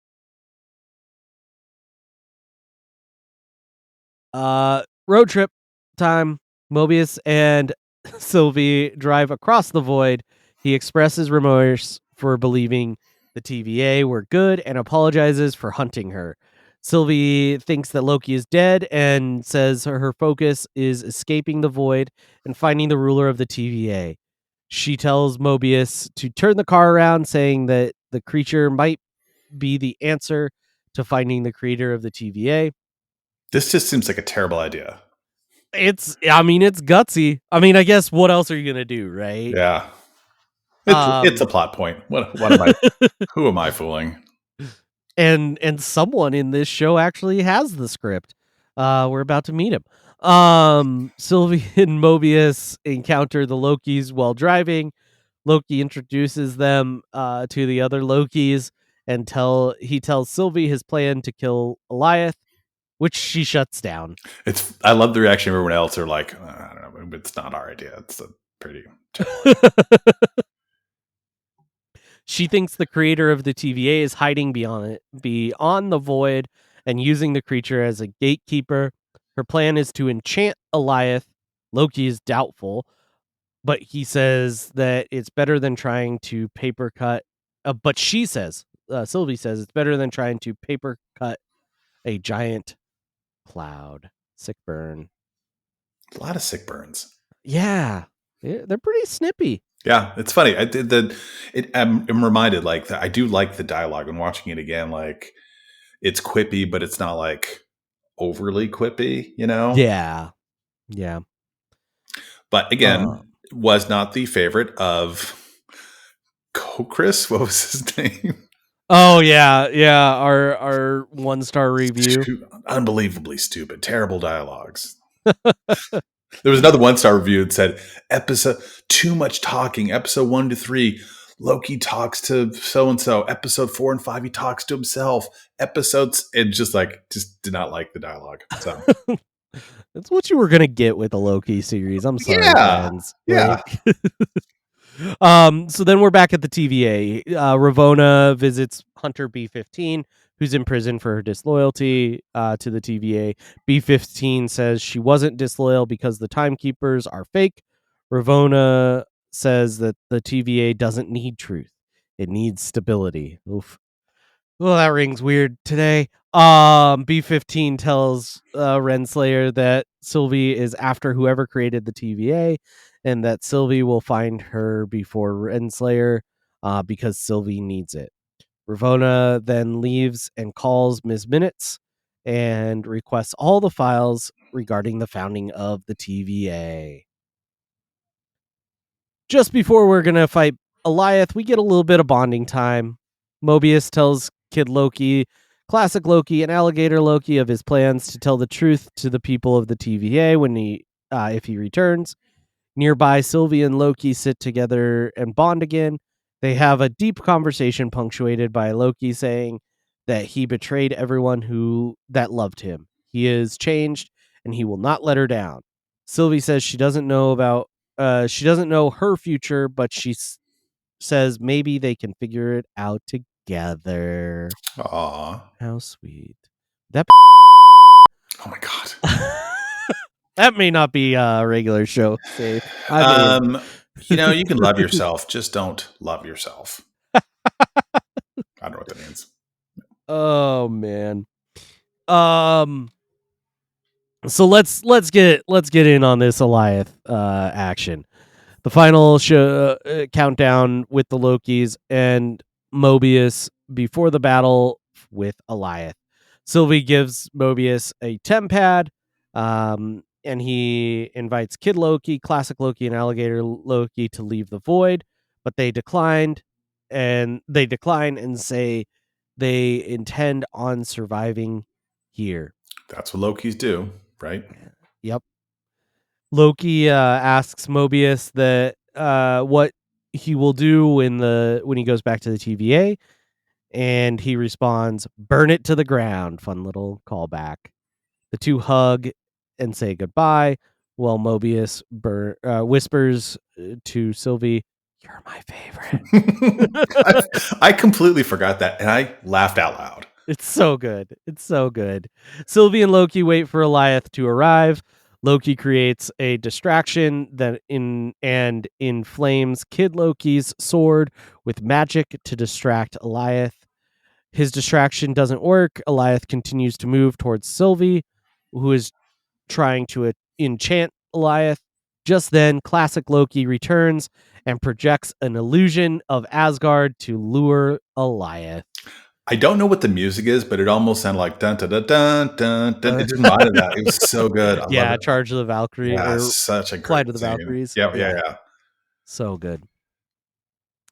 Road trip time. Mobius and Sylvie drive across the void. He expresses remorse for believing the TVA were good and apologizes for hunting her. Sylvie thinks that Loki is dead and says her focus is escaping the void and finding the ruler of the TVA. She tells Mobius to turn the car around, saying that the creature might be the answer to finding the creator of the TVA. This just seems like a terrible idea. It's gutsy. I mean, I guess what else are you gonna do, right? Yeah. It's a plot point. What am I? Who am I fooling? And someone in this show actually has the script. We're about to meet him. Sylvie and Mobius encounter the Lokis while driving. Loki introduces them to the other Lokis and he tells Sylvie his plan to kill Goliath, which she shuts down. I love the reaction of everyone else. They're like, I don't know, it's not our idea. It's a pretty terrible. She thinks the creator of the TVA is hiding beyond the void and using the creature as a gatekeeper. Her plan is to enchant Goliath. Loki is doubtful, but he says that it's better than trying to paper cut. But she says, Sylvie says, it's better than trying to paper cut a giant cloud. Sick burn. A lot of sick burns. Yeah, they're pretty snippy. Yeah, it's funny. I'm reminded like that. I do like the dialogue and watching it again. Like it's quippy, but it's not like overly quippy, you know? Yeah. But again, was not the favorite of Chris. What was his name? Oh yeah. Our 1-star review. Unbelievably stupid, terrible dialogues. There was another 1-star review that said, episode too much talking. Episode 1 to 3, Loki talks to so and so. Episode 4 and 5, he talks to himself. Episodes, and just did not like the dialogue. So that's what you were gonna get with the Loki series. I'm sorry, fans. Yeah. So then we're back at the TVA. Ravonna visits Hunter B-15, who's in prison for her disloyalty to the TVA. B-15 says she wasn't disloyal because the timekeepers are fake. Ravonna says that the TVA doesn't need truth. It needs stability. Oof. Well, that rings weird today. B-15 tells Renslayer that Sylvie is after whoever created the TVA, and that Sylvie will find her before Renslayer because Sylvie needs it. Ravonna then leaves and calls Ms. Minutes and requests all the files regarding the founding of the TVA. Just before we're going to fight Goliath, we get a little bit of bonding time. Mobius tells Kid Loki, classic Loki, and Alligator Loki of his plans to tell the truth to the people of the TVA if he returns. Nearby, Sylvie and Loki sit together and bond again. They have a deep conversation punctuated by Loki saying that he betrayed everyone that loved him. He is changed and he will not let her down. Sylvie says she doesn't know her future, but she says maybe they can figure it out together. Aww. How sweet. That Oh my god. that may not be a regular show safe. You can love yourself, just don't love yourself. I don't know what that means. Oh man. So let's get in on this Goliath action. The final countdown with the Lokis and Mobius before the battle with Goliath. Sylvie gives Mobius a tempad, and he invites Kid Loki, Classic Loki, and Alligator Loki to leave the void, but they decline and say they intend on surviving here. That's what Lokis do, right? Yep. Loki asks Mobius that what he will do when he goes back to the TVA, and he responds, "Burn it to the ground." Fun little callback. The two hug and say goodbye, while Mobius whispers to Sylvie, "You're my favorite." I completely forgot that, and I laughed out loud. It's so good. It's so good. Sylvie and Loki wait for Eliath to arrive. Loki creates a distraction that inflames Kid Loki's sword with magic to distract Eliath. His distraction doesn't work. Eliath continues to move towards Sylvie, who is trying to enchant Eliath. Just then, classic Loki returns and projects an illusion of Asgard to lure Eliath. I don't know what the music is, but it almost sounded like dun dun dun dun dun. dun. It just reminded that. It was so good. I love it. Charge of the Valkyrie. Yeah, Or such a great Flight of the scene. Valkyries. Yeah. So good.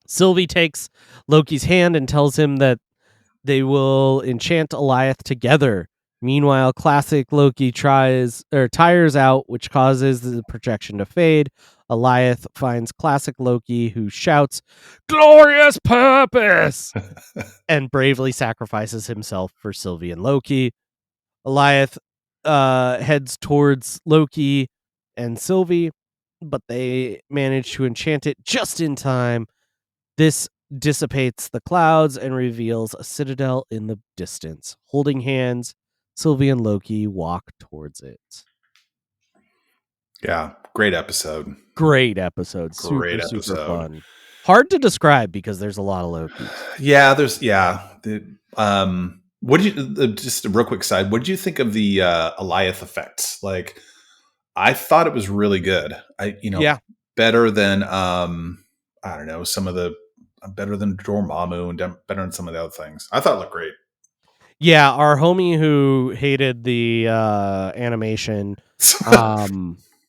Sylvie takes Loki's hand and tells him that they will enchant Eliath together. Meanwhile, classic Loki tires out, which causes the projection to fade. Eliath finds classic Loki, who shouts, "Glorious purpose!" and bravely sacrifices himself for Sylvie and Loki. Eliath heads towards Loki and Sylvie, but they manage to enchant it just in time. This dissipates the clouds and reveals a citadel in the distance. Holding hands, Sylvie and Loki walk towards it. Yeah, great episode. Great episode. Super fun. Hard to describe because there's a lot of Lokis. Yeah, what did you, just a real quick side, what did you think of the Eliath effects? Like, I thought it was really good. Better than I don't know, better than Dormammu and better than some of the other things. I thought it looked great. Yeah, our homie who hated the animation,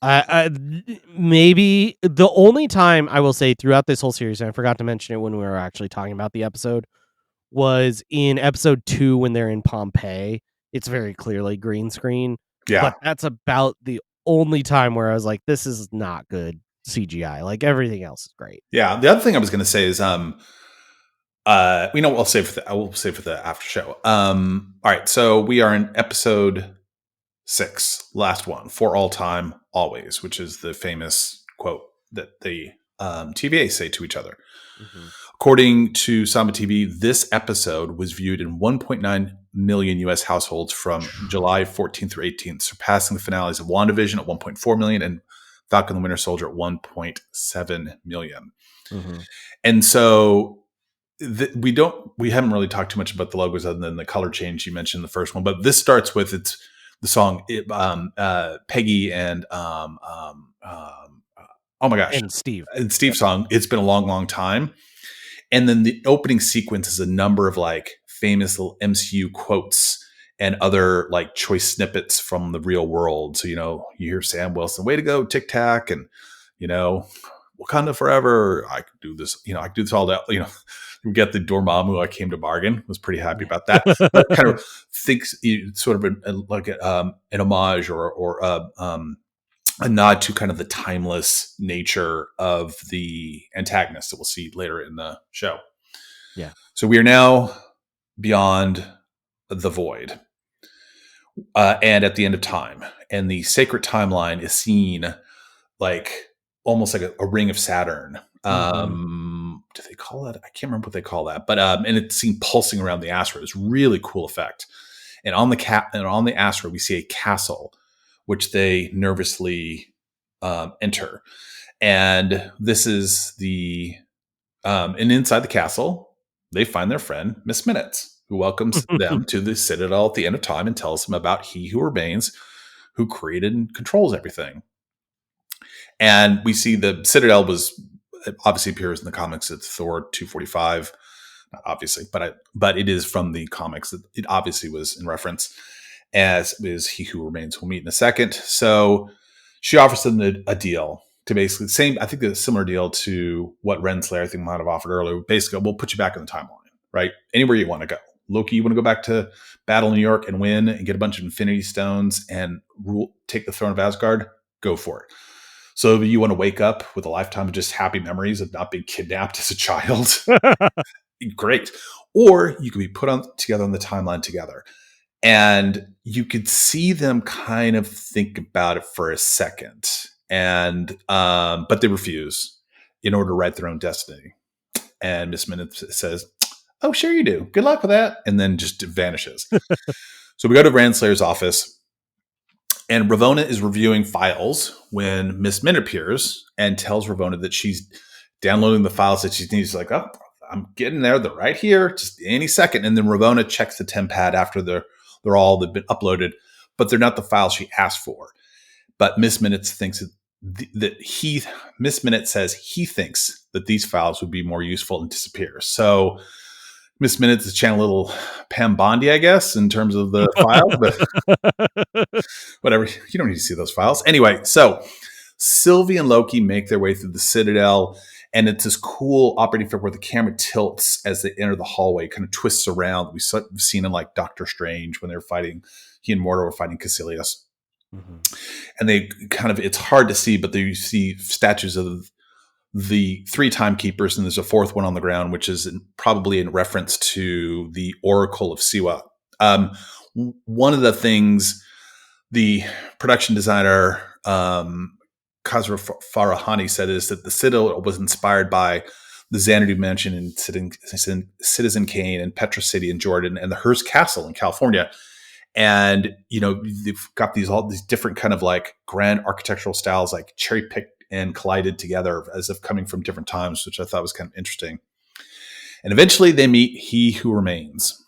I maybe the only time I will say throughout this whole series, and I forgot to mention it when we were actually talking about the episode, was in episode 2 when they're in Pompeii. It's very clearly green screen. Yeah. But that's about the only time where I was like, this is not good CGI. Like, everything else is great. Yeah. The other thing I was going to say is, we'll save for the after show. All right. So we are in episode 6, last one, for all time, always, which is the famous quote that the TVA say to each other. Mm-hmm. According to Samba TV, this episode was viewed in 1.9 million U.S. households from July 14th through 18th, surpassing the finales of WandaVision at 1.4 million and Falcon the Winter Soldier at 1.7 million. Mm-hmm. And so we haven't really talked too much about the logos other than the color change you mentioned in the first one, but this starts with the song Peggy and oh my gosh, and Steve's song. It's been a long, long time. And then the opening sequence is a number of like famous little MCU quotes and other like choice snippets from the real world. So, you hear Sam Wilson, "Way to go, Tic Tac," and, "Wakanda forever." I could do this, I could do this all day. We get the Dormammu, "I came to bargain." Was pretty happy about that. But kind of thinks sort of an homage or a nod to kind of the timeless nature of the antagonist that we'll see later in the show. Yeah. So we are now beyond the void and at the end of time. And the sacred timeline is seen like almost like a ring of Saturn. Do they call that? I can't remember what they call that. But and it's seen pulsing around the asteroid. It's really cool effect. And on the asteroid, we see a castle, which they nervously enter. And this is and inside the castle, they find their friend, Miss Minutes, who welcomes them to the Citadel at the end of time and tells them about He Who Remains, who created and controls everything. And we see the Citadel it obviously appears in the comics. It's Thor 245. Not obviously, but it is from the comics. It obviously was in reference, as is He Who Remains. We'll meet in a second. So she offers them a deal to basically I think a similar deal to what Renslayer I think might have offered earlier. Basically, we'll put you back in the timeline, right? Anywhere you want to go. Loki, you want to go back to battle New York and win and get a bunch of Infinity Stones and take the throne of Asgard? go for it. So if you want to wake up with a lifetime of just happy memories of not being kidnapped as a child, great. Or you could be put together on the timeline together. And you could see them kind of think about it for a second. And but they refuse in order to write their own destiny. And Miss Minute says, "Oh, sure you do. Good luck with that." And then just vanishes. So we go to Ranslayer's office. And Ravonna is reviewing files when Miss Minute appears and tells Ravonna that she's downloading the files that she needs. She's like, "Oh, I'm getting there. They're right here. Just any second." And then Ravonna checks the tempad after they've been uploaded, but they're not the files she asked for. But Miss Minute thinks Miss Minute says he thinks that these files would be more useful and disappear. So Miss Minute is channeling a little Pam Bondi, I guess, in terms of the file, but whatever. You don't need to see those files. Anyway, so Sylvie and Loki make their way through the Citadel, and it's this cool operating film where the camera tilts as they enter the hallway, kind of twists around. We've seen in like Doctor Strange when they're fighting, he and Mordo were fighting Caecilius. Mm-hmm. And they kind of, it's hard to see, but you see statues of the 3 timekeepers, and there's a 4th one on the ground, which is probably in reference to the Oracle of Siwa. One of the things the production designer Khosrow Farahani said is that the Citadel was inspired by the Xanadu Mansion in Citizen Kane and Petra City in Jordan and the Hearst Castle in California. And, they've got all these different kind of like grand architectural styles, like cherry picked and collided together as if coming from different times, which I thought was kind of interesting. And eventually they meet He Who Remains,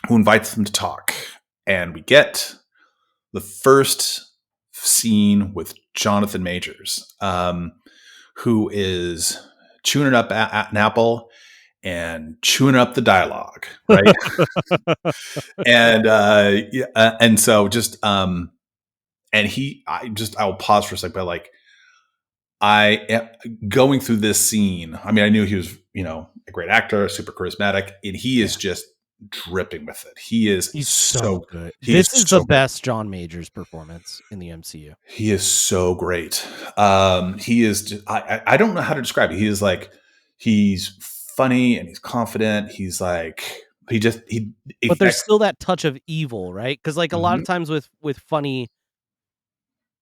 who invites them to talk. And we get the first scene with Jonathan Majors, who is chewing up an apple and chewing up the dialogue, right? And so just and I'll pause for a second, but like I am going through this scene. I mean, I knew he was, a great actor, super charismatic, and he is just dripping with it. He's so good. This is the best John Majors performance in the MCU. He is so great. He is just, I don't know how to describe it. He is like, he's funny and he's confident. He's like, but there's still that touch of evil, right? Because like a lot of times with funny,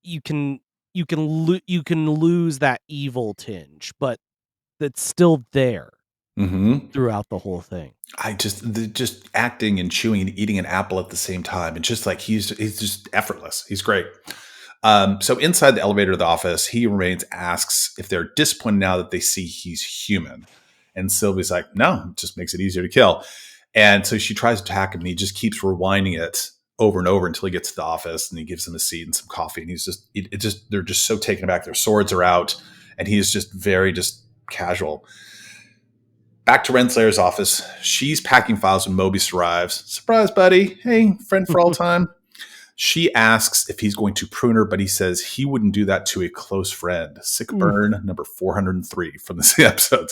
you can lose that evil tinge, but it's still there throughout the whole thing. Just acting and chewing and eating an apple at the same time, and just like he's just effortless. He's great. So inside the elevator of the office, He Remains asks if they're disappointed now that they see he's human, and Sylvie's like, "No, it just makes it easier to kill." And so she tries to attack him, and he just keeps rewinding it over and over until he gets to the office, and he gives them a seat and some coffee, and he's just they're just so taken aback. Their swords are out, and he is just very just casual. Back to Renslayer's office. She's packing files when Mobius arrives. "Surprise, buddy. Hey, friend for all time." She asks if he's going to prune her, but he says he wouldn't do that to a close friend. Sick burn number 403 from this episode.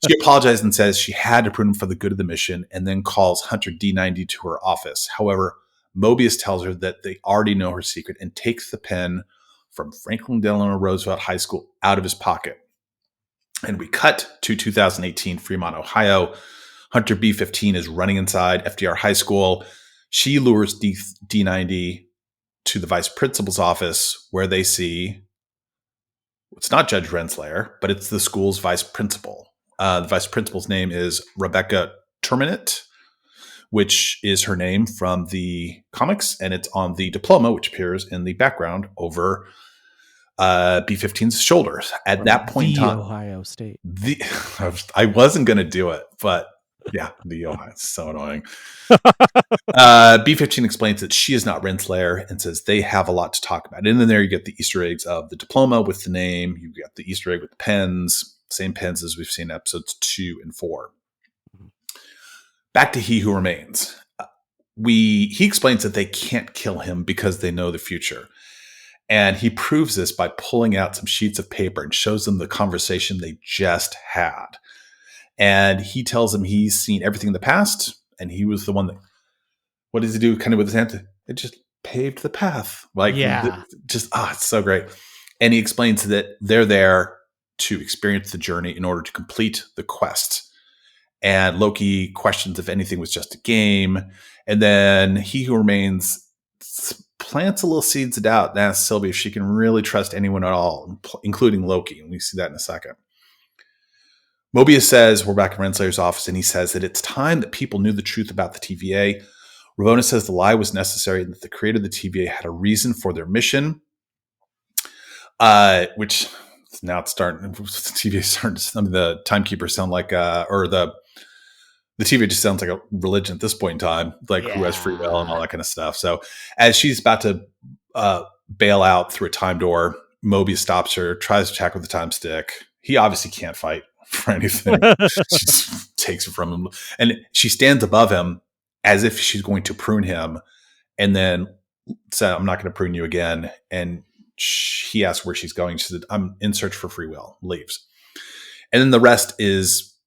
She apologizes and says she had to prune him for the good of the mission, and then calls Hunter D90 to her office. However, Mobius tells her that they already know her secret and takes the pen from Franklin Delano Roosevelt High School out of his pocket. And we cut to 2018 Fremont, Ohio. Hunter B-15 is running inside FDR High School. She lures D90 to the vice principal's office, where they see it's not Judge Renslayer, but it's the school's vice principal. The vice principal's name is Rebecca Terminate, which is her name from the comics, and it's on the diploma, which appears in the background over B-15's shoulders. At that point in time, Ohio State. I wasn't going to do it, but yeah, the Ohio. It's so annoying. B-15 explains that she is not Renslayer and says they have a lot to talk about. And then there you get the Easter eggs of the diploma with the name. You get the Easter egg with the pens, same pens as we've seen in episodes 2 and 4. Back to He Who Remains. He explains that they can't kill him because they know the future. And he proves this by pulling out some sheets of paper and shows them the conversation they just had. And he tells them he's seen everything in the past, and he was the one that, what does he do kind of with his hand? paved the path. Like, Yeah. it's so great. And he explains that they're there to experience the journey in order to complete the quest. And Loki questions if anything was just a game. And then He Who Remains plants a little seeds of doubt and asks Sylvie if she can really trust anyone at all, including Loki. And we see that in a second. Mobius says, we're back in Renslayer's office, and he says that it's time that people knew the truth about the TVA. Ravonna says the lie was necessary and that the creator of the TVA had a reason for their mission, which now it's starting, the TVA starting, some of the timekeepers sound like, or the TVA just sounds like a religion at this point in time, like who has free will and all that kind of stuff. So as she's about to bail out through a time door, Mobius stops her, tries to attack with the time stick. He obviously can't fight for anything. She just takes it from him. And she stands above him as if she's going to prune him, and then said, I'm not going to prune you again. And he asks where she's going. She said, I'm in search for free will. Leaves. And then the rest is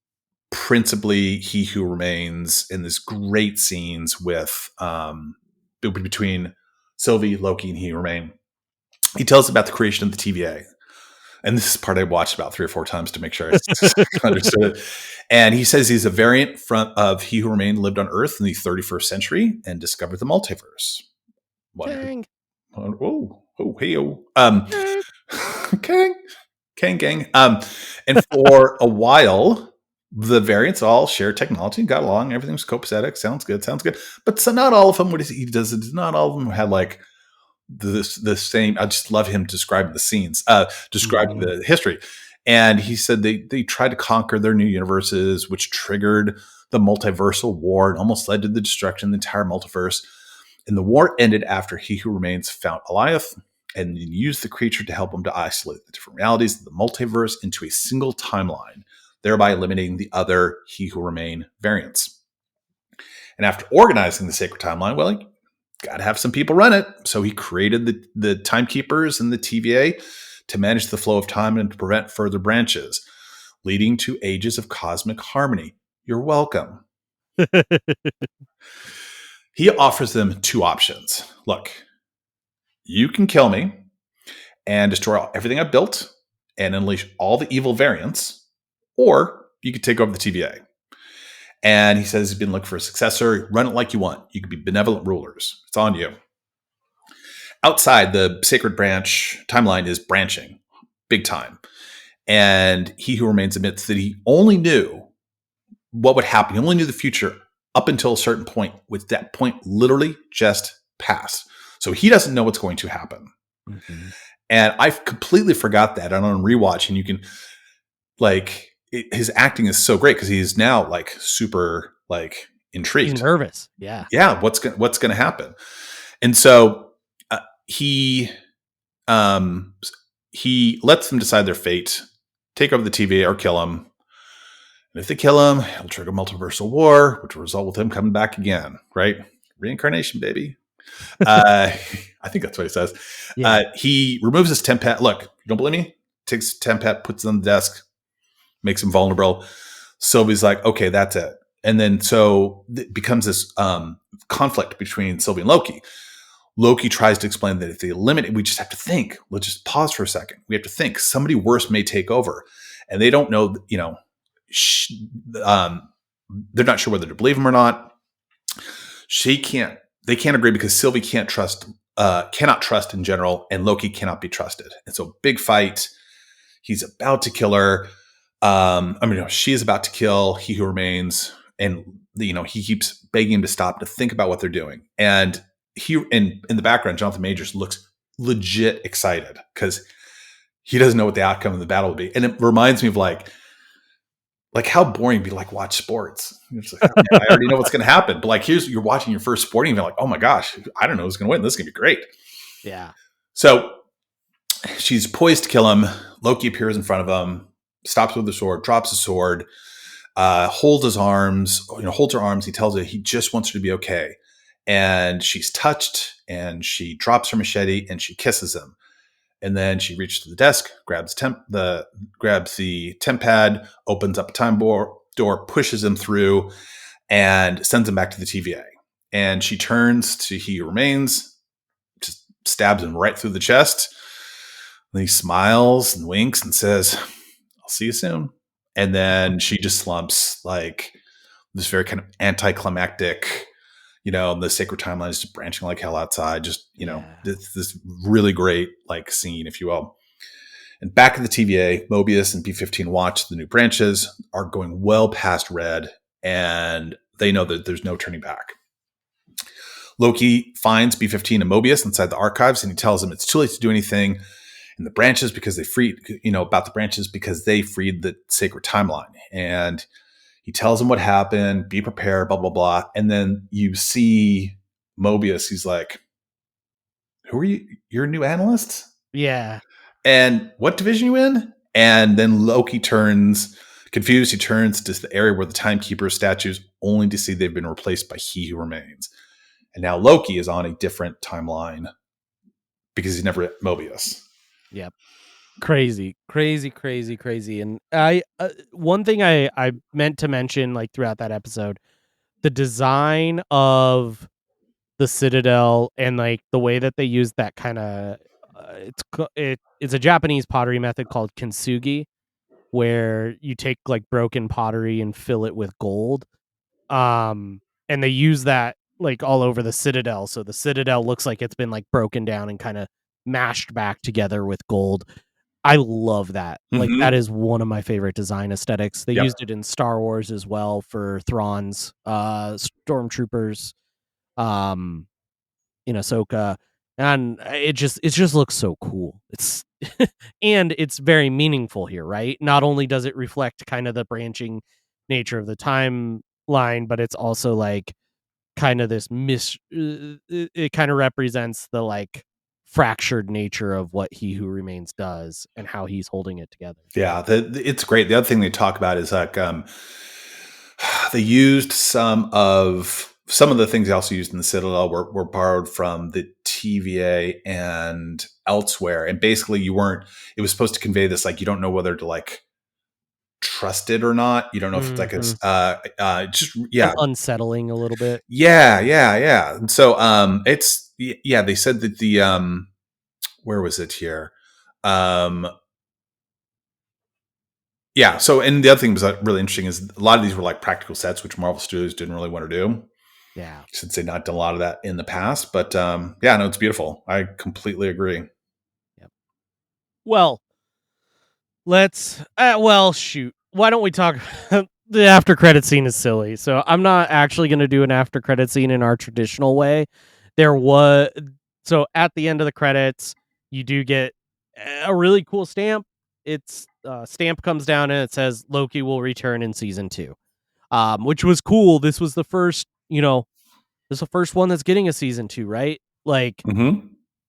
principally He Who Remains in this great scenes with between Sylvie, Loki, and He Who Remain. He tells about the creation of the TVA. And this is part I watched about 3 or 4 times to make sure I understood it. And he says he's a variant of He Who Remained lived on Earth in the 31st century and discovered the multiverse. Dang. Gang. And for a while, the variants all shared technology, got along. Everything was copacetic. Sounds good. But so not all of them. Not all of them had like the same. I just love him describing the scenes, describing the history. And he said they tried to conquer their new universes, which triggered the multiversal war and almost led to the destruction of the entire multiverse. And the war ended after He Who Remains found Alioth and used the creature to help him to isolate the different realities of the multiverse into a single timeline, thereby eliminating the other He Who Remain variants. And after organizing the sacred timeline, well, he got to have some people run it. So he created the timekeepers and the TVA to manage the flow of time and to prevent further branches, leading to ages of cosmic harmony. You're welcome. He offers them 2 options. Look, you can kill me and destroy everything I've built and unleash all the evil variants, or you could take over the TVA. And he says he's been looking for a successor. Run it like you want. You could be benevolent rulers. It's on you. Outside, the sacred branch timeline is branching big time. And He Who Remains admits that he only knew what would happen. He only knew the future up until a certain point, with that point literally just passed. So he doesn't know what's going to happen. Mm-hmm. And I completely forgot that. And on rewatch, and you can his acting is so great because he's now like super like intrigued. He's nervous. Yeah. Yeah. What's going to happen? And so he lets them decide their fate, take over the TVA or kill him. And if they kill him, it'll trigger multiversal war, which will result with him coming back again, right? Reincarnation, baby. I think that's what he says. Yeah. He removes his temp pad. Look, you don't believe me? Takes temp pad, puts it on the desk, makes him vulnerable. Sylvie's like, okay, that's it. And then so it becomes this conflict between Sylvie and Loki. Loki tries to explain that if they eliminate, we just have to think. Let's just pause for a second. We have to think. Somebody worse may take over. And they don't know, they're not sure whether to believe him or not. They can't agree because Sylvie cannot trust in general, and Loki cannot be trusted. And so big fight. He's about to kill her. She is about to kill He Who Remains, and he keeps begging him to stop, to think about what they're doing. And in the background, Jonathan Majors looks legit excited because he doesn't know what the outcome of the battle will be. And it reminds me of like how boring it'd be like watch sports. It's like, I already know what's going to happen. But like, you're watching your first sporting event, like, oh my gosh, I don't know who's going to win. This is going to be great. Yeah. So she's poised to kill him. Loki appears in front of him, stops with the sword, drops the sword, holds his arms, holds her arms. He tells her he just wants her to be okay. And she's touched, and she drops her machete and she kisses him. And then she reaches to the desk, grabs the temp pad, opens up a time door, pushes him through, and sends him back to the TVA. And she turns to He Who Remains, stabs him right through the chest. And he smiles and winks and says, I'll see you soon. And then she just slumps, like this very kind of anticlimactic, the sacred timeline is just branching like hell outside. Just, this really great like scene, if you will. And back at the TVA, Mobius and B-15 watch the new branches are going well past red, and they know that there's no turning back. Loki finds B-15 and Mobius inside the archives, and he tells them it's too late to do anything in the branches because they freed, about the branches because they freed the sacred timeline. And he tells them what happened, be prepared, blah, blah, blah. And then you see Mobius, he's like, who are you? You're a new analyst? Yeah. And what division you in? And then Loki turns confused. He turns to the area where the Timekeeper statues, only to see they've been replaced by He Who Remains. And now Loki is on a different timeline because he's never Mobius. Yep. Crazy. And I one thing I meant to mention like throughout that episode, the design of the Citadel and like the way that they use that kind of it's a Japanese pottery method called kintsugi, where you take like broken pottery and fill it with gold. And they use that like all over the Citadel, so the Citadel looks like it's been like broken down and kind of mashed back together with gold. I love that. Like that is one of my favorite design aesthetics. They used it in Star Wars as well for Thrawn's stormtroopers, in Ahsoka, and it just looks so cool. It's and it's very meaningful here, right? Not only does it reflect kind of the branching nature of the timeline, but it's also like kind of this it kind of represents the like fractured nature of what He Who Remains does and how he's holding it together. Yeah, it's great. The other thing they talk about is like they used some of the things they also used in the Citadel were borrowed from the TVA and elsewhere. And basically it was supposed to convey this, like, you don't know whether to like trust it or not. You don't know if it's like unsettling a little bit. Yeah. And so they said that the where was it here? Yeah. So, and the other thing was really interesting is a lot of these were like practical sets, which Marvel Studios didn't really want to do. Yeah. Since they'd not done a lot of that in the past. But no, it's beautiful. I completely agree. Yep. Well, shoot. Why don't we talk? The after credit scene is silly. So I'm not actually going to do an after credit scene in our traditional way. So at the end of the credits, you do get a really cool stamp. It's stamp comes down and it says Loki will return in season 2, which was cool. This was the first, this is the first one that's getting a season 2, right? Like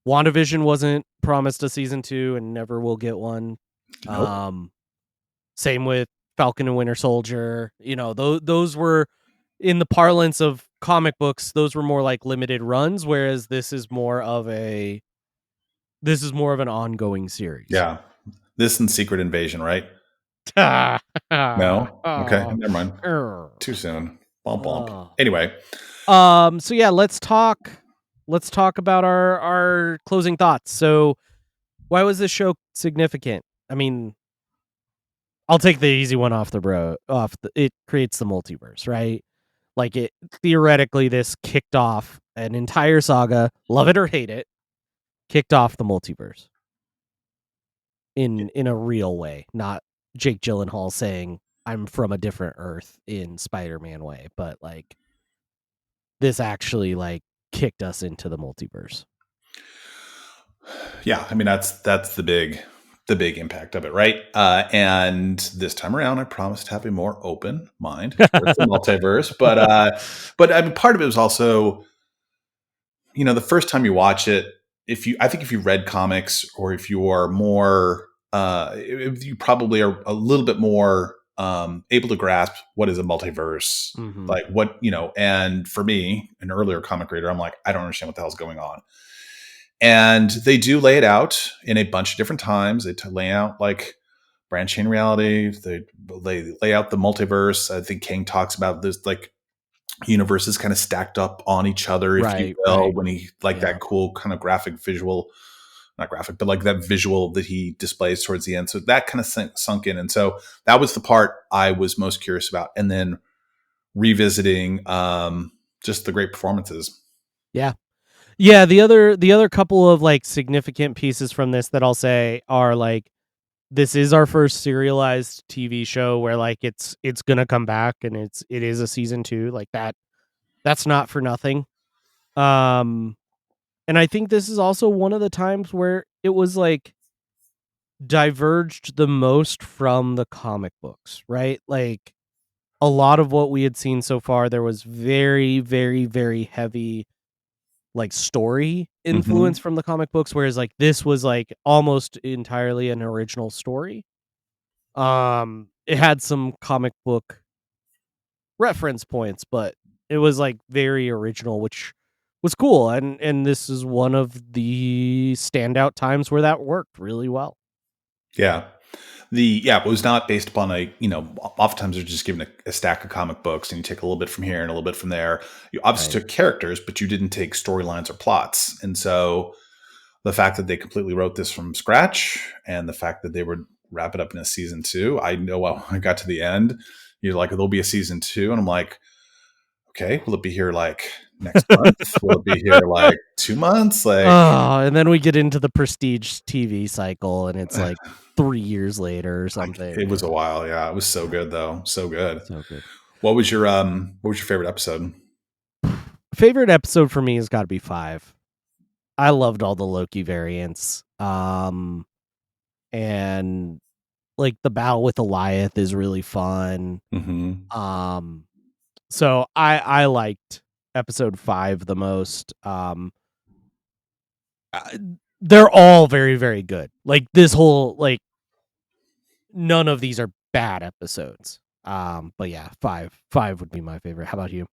WandaVision wasn't promised a season 2 and never will get one. Nope. Same with Falcon and Winter Soldier. Those were, in the parlance of comic books, those were more like limited runs, whereas this is more of an ongoing series. Yeah. This and Secret Invasion, right? No? Okay, never mind. Too soon. Bump. Anyway. So yeah, let's talk about our closing thoughts. So why was this show significant? I mean, I'll take the easy one off it creates the multiverse, right? Like, it theoretically, this kicked off an entire saga, love it or hate it, kicked off the multiverse in a real way, not Jake Gyllenhaal saying I'm from a different Earth in Spider-Man way, but like this actually like kicked us into the multiverse. Yeah, I mean that's the big impact of it, right? And this time around, I promised to have a more open mind towards the multiverse. But I mean, part of it was also, the first time you watch it, if you read comics, or if you are more, you probably are a little bit more able to grasp what is a multiverse, like what, and for me, an earlier comic reader, I'm like, I don't understand what the hell's going on. And they do lay it out in a bunch of different times. They lay out like branch chain reality. They lay out the multiverse. I think King talks about this, like universes kind of stacked up on each other, if you will, when he that cool kind of graphic visual, not graphic, but like that visual that he displays towards the end. So that kind of sunk in. And so that was the part I was most curious about. And then revisiting just the great performances. Yeah. Yeah, the other couple of like significant pieces from this that I'll say are like, this is our first serialized TV show where like it's gonna come back, and it is a season 2, like that's not for nothing. And I think this is also one of the times where it was like diverged the most from the comic books, right? Like a lot of what we had seen so far, there was very, very, very heavy like story influence from the comic books, whereas like this was like almost entirely an original story. It had some comic book reference points, but it was like very original, which was cool. And this is one of the standout times where that worked really well. Yeah. It was not based upon oftentimes they're just given a stack of comic books and you take a little bit from here and a little bit from there. You obviously took characters, but you didn't take storylines or plots. And so the fact that they completely wrote this from scratch and the fact that they would wrap it up in a season 2, I know when I got to the end, you're like, there'll be a season 2. And I'm like, okay, will it be here like next month? Will it be here like 2 months? Like, and then we get into the prestige TV cycle and it's like 3 years later or something. It was a while. Yeah. It was so good though. So good. So good. What was your favorite episode? Favorite episode for me has got to be 5. I loved all the Loki variants. And like the battle with Goliath is really fun. So I liked episode 5 the most. They're all very, very good. Like this whole like none of these are bad episodes. But yeah, 5 would be my favorite. How about you?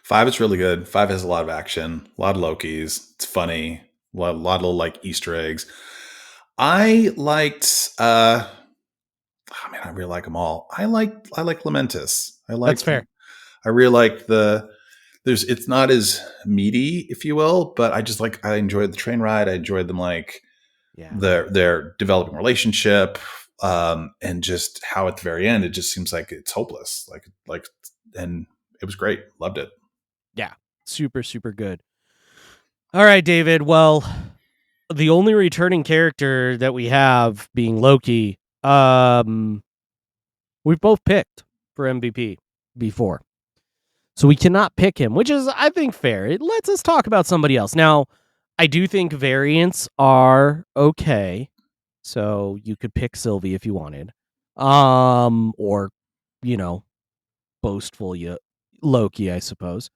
5 is really good. 5 has a lot of action, a lot of Lokis. It's funny, a lot of little like Easter eggs. I liked. I really like them all. I like Lamentus. That's fair. I really like it's not as meaty, if you will, but I enjoyed the train ride. I enjoyed them their developing relationship, and just how at the very end it just seems like it's hopeless. And it was great. Loved it. Yeah, super, super good. All right, David. Well, the only returning character that we have being Loki, we've both picked for MVP before. So we cannot pick him, which is, I think, fair. It lets us talk about somebody else. Now, I do think variants are okay. So you could pick Sylvie if you wanted. Or, boastful Loki, I suppose.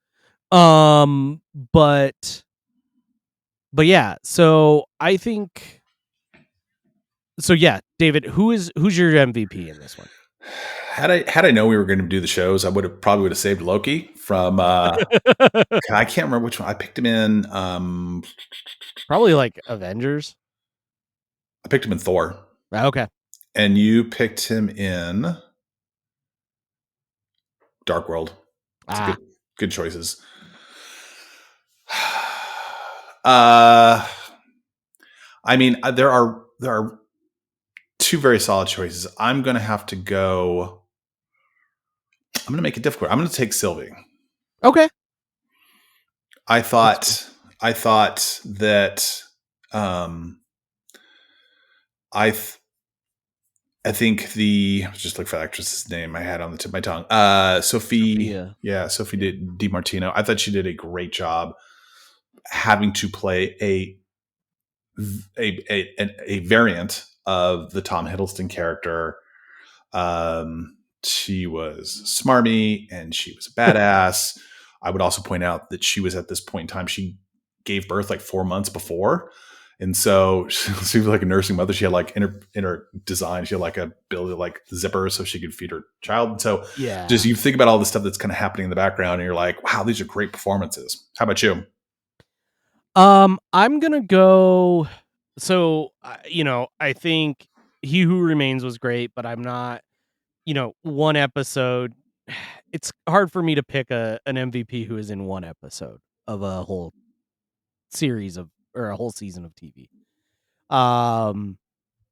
But yeah, so I think yeah, David, who's your MVP in this one? Had I known we were going to do the shows, I probably would have saved Loki from. I can't remember which one I picked him in. Probably like Avengers. I picked him in Thor. Okay. And you picked him in Dark World. Good choices. I mean, there are 2 very solid choices. I'm going to have to go. I'm going to make it difficult. I'm going to take Sylvie. Okay. I thought that I think just look for the actress's name I had on the tip of my tongue. Sophie. Sophia. Yeah, Sophie DiMartino. I thought she did a great job having to play a variant of the Tom Hiddleston character. She was smarmy and she was a badass. I would also point out that she was at this point in time, she gave birth like 4 months before. And so she was like a nursing mother. She had like in her design, she had like a ability to like zipper so she could feed her child. And so just you think about all the stuff that's kind of happening in the background and you're like, wow, these are great performances. How about you? I'm going to go. So, I think He Who Remains was great, but I'm not, one episode. it's hard for me to pick an MVP who is in one episode of a whole series of or a whole season of TV.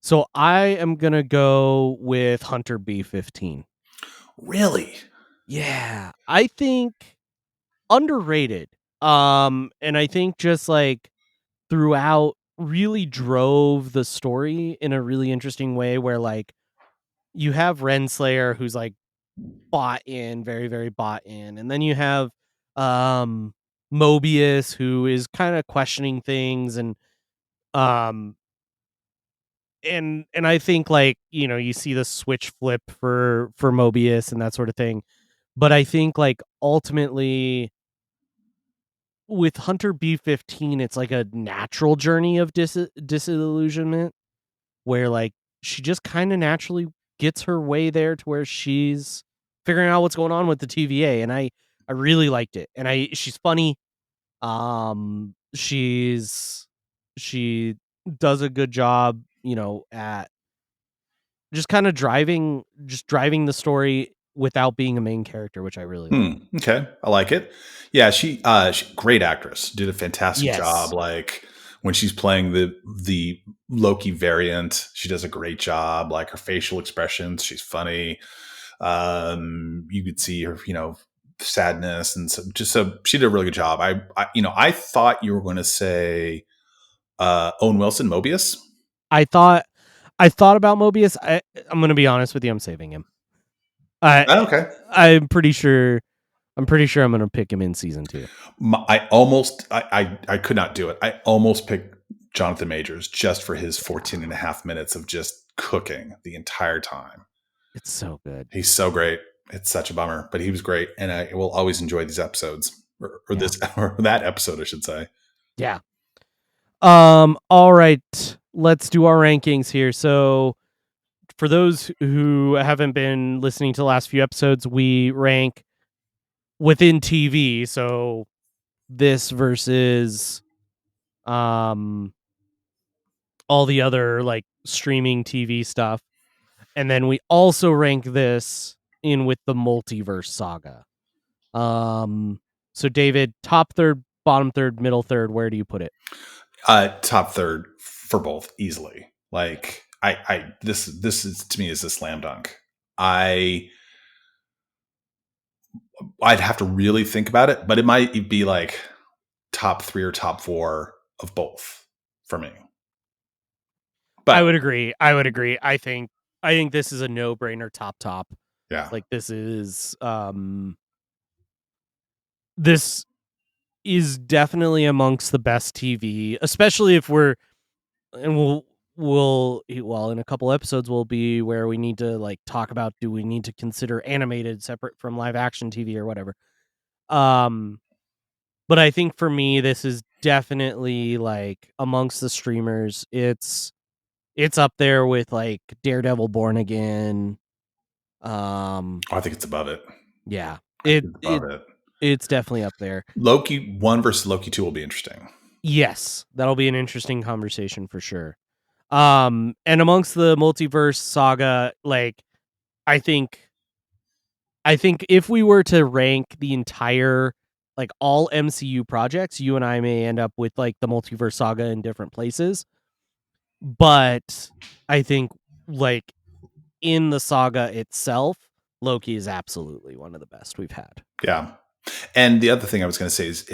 So I am gonna go with Hunter B15. Really? Yeah, I think underrated. And I think just like throughout really drove the story in a really interesting way where like you have Renslayer who's like bought in, very, very bought in. And then you have Mobius who is kind of questioning things um and I think like, you know, you see the switch flip for Mobius and that sort of thing. But I think like ultimately with Hunter B15, it's like a natural journey of disillusionment where like she just kind of naturally gets her way there to where she's figuring out what's going on with the TVA, and I really liked it. And she's funny. She does a good job, you know, at just kind of driving the story without being a main character, which I really like. Okay, I like it. Yeah, she great actress. Did a fantastic job. Yes. Like when she's playing the Loki variant, she does a great job. Like her facial expressions, she's funny. You could see her, you know, sadness and so she did a really good job. I thought you were going to say Owen Wilson, Mobius. I thought about Mobius. I'm gonna be honest with you. I'm saving him. Okay. I'm pretty sure. I'm gonna pick him in season 2. I could not do it. I almost picked Jonathan Majors just for his 14 and a half minutes of just cooking the entire time. It's so good. He's so great. It's such a bummer, but he was great, and I will always enjoy these episodes or this or that episode, I should say. Yeah. All right. Let's do our rankings here. So, for those who haven't been listening to the last few episodes, we rank within TV. So, this versus all the other like streaming TV stuff. And then we also rank this in with the multiverse saga. So David, top third, bottom third, middle third, where do you put it? Top third for both easily. Like this is to me is a slam dunk. I'd have to really think about it, but it might be like top 3 or top 4 of both for me. But I would agree. I think this is a no-brainer top. Yeah. Like this is definitely amongst the best TV, especially if we're and we'll in a couple episodes will be where we need to like talk about do we need to consider animated separate from live action TV or whatever. But I think for me this is definitely like amongst the streamers it's up there with like Daredevil Born Again. I think it's above it. Yeah. It's definitely up there. Loki 1 versus Loki 2 will be interesting. Yes, that'll be an interesting conversation for sure. And amongst the multiverse saga, like I think if we were to rank the entire like all MCU projects, you and I may end up with like the multiverse saga in different places. But I think like in the saga itself, Loki is absolutely one of the best we've had. Yeah. And the other thing I was going to say is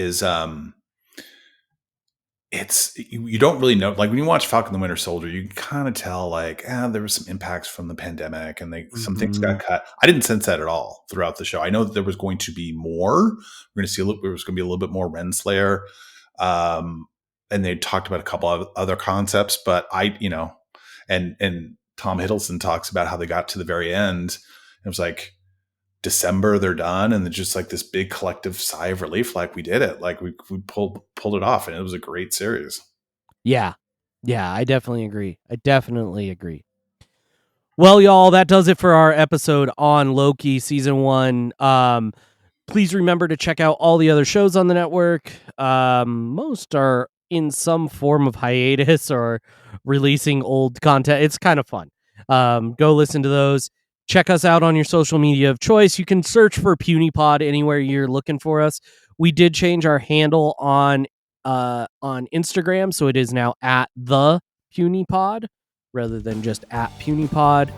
it's you don't really know, like when you watch Falcon the Winter Soldier, you can kind of tell like there was some impacts from the pandemic and some things got cut. I didn't sense that at all throughout the show. I know that there was going to be more. We're going to see there was going to be a little bit more Renslayer, and they talked about a couple of other concepts. But and Tom Hiddleston talks about how they got to the very end. It was like December they're done, and then just like this big collective sigh of relief, like we did it, like we pulled it off, and it was a great series. Yeah, I definitely agree. Well, y'all, that does it for our episode on Loki season 1. Please remember to check out all the other shows on the network. Most are in some form of hiatus or releasing old content. It's kind of fun. Go listen to those. check us out on your social media of choice. You can search for Puny Pod anywhere you're looking for us. We did change our handle on Instagram, so it is now at the Puny Pod rather than just at Puny Pod.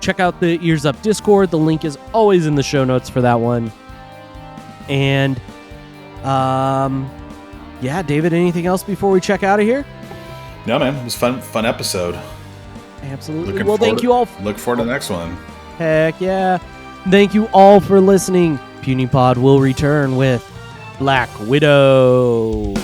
Check out the Ears Up Discord. The link is always in the show notes for that one. And yeah, David, anything else before we check out of here? No, man, it was fun episode. Absolutely. Thank you all. Look forward to the next one. Heck yeah. Thank you all for listening. Puny Pod will return with Black Widow.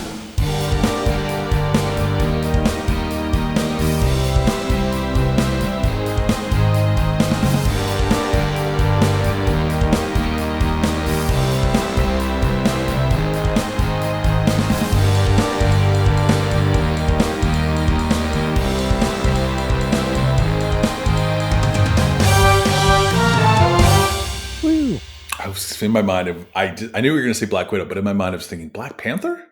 In my mind, I knew we were going to say Black Widow, but in my mind I was thinking Black Panther?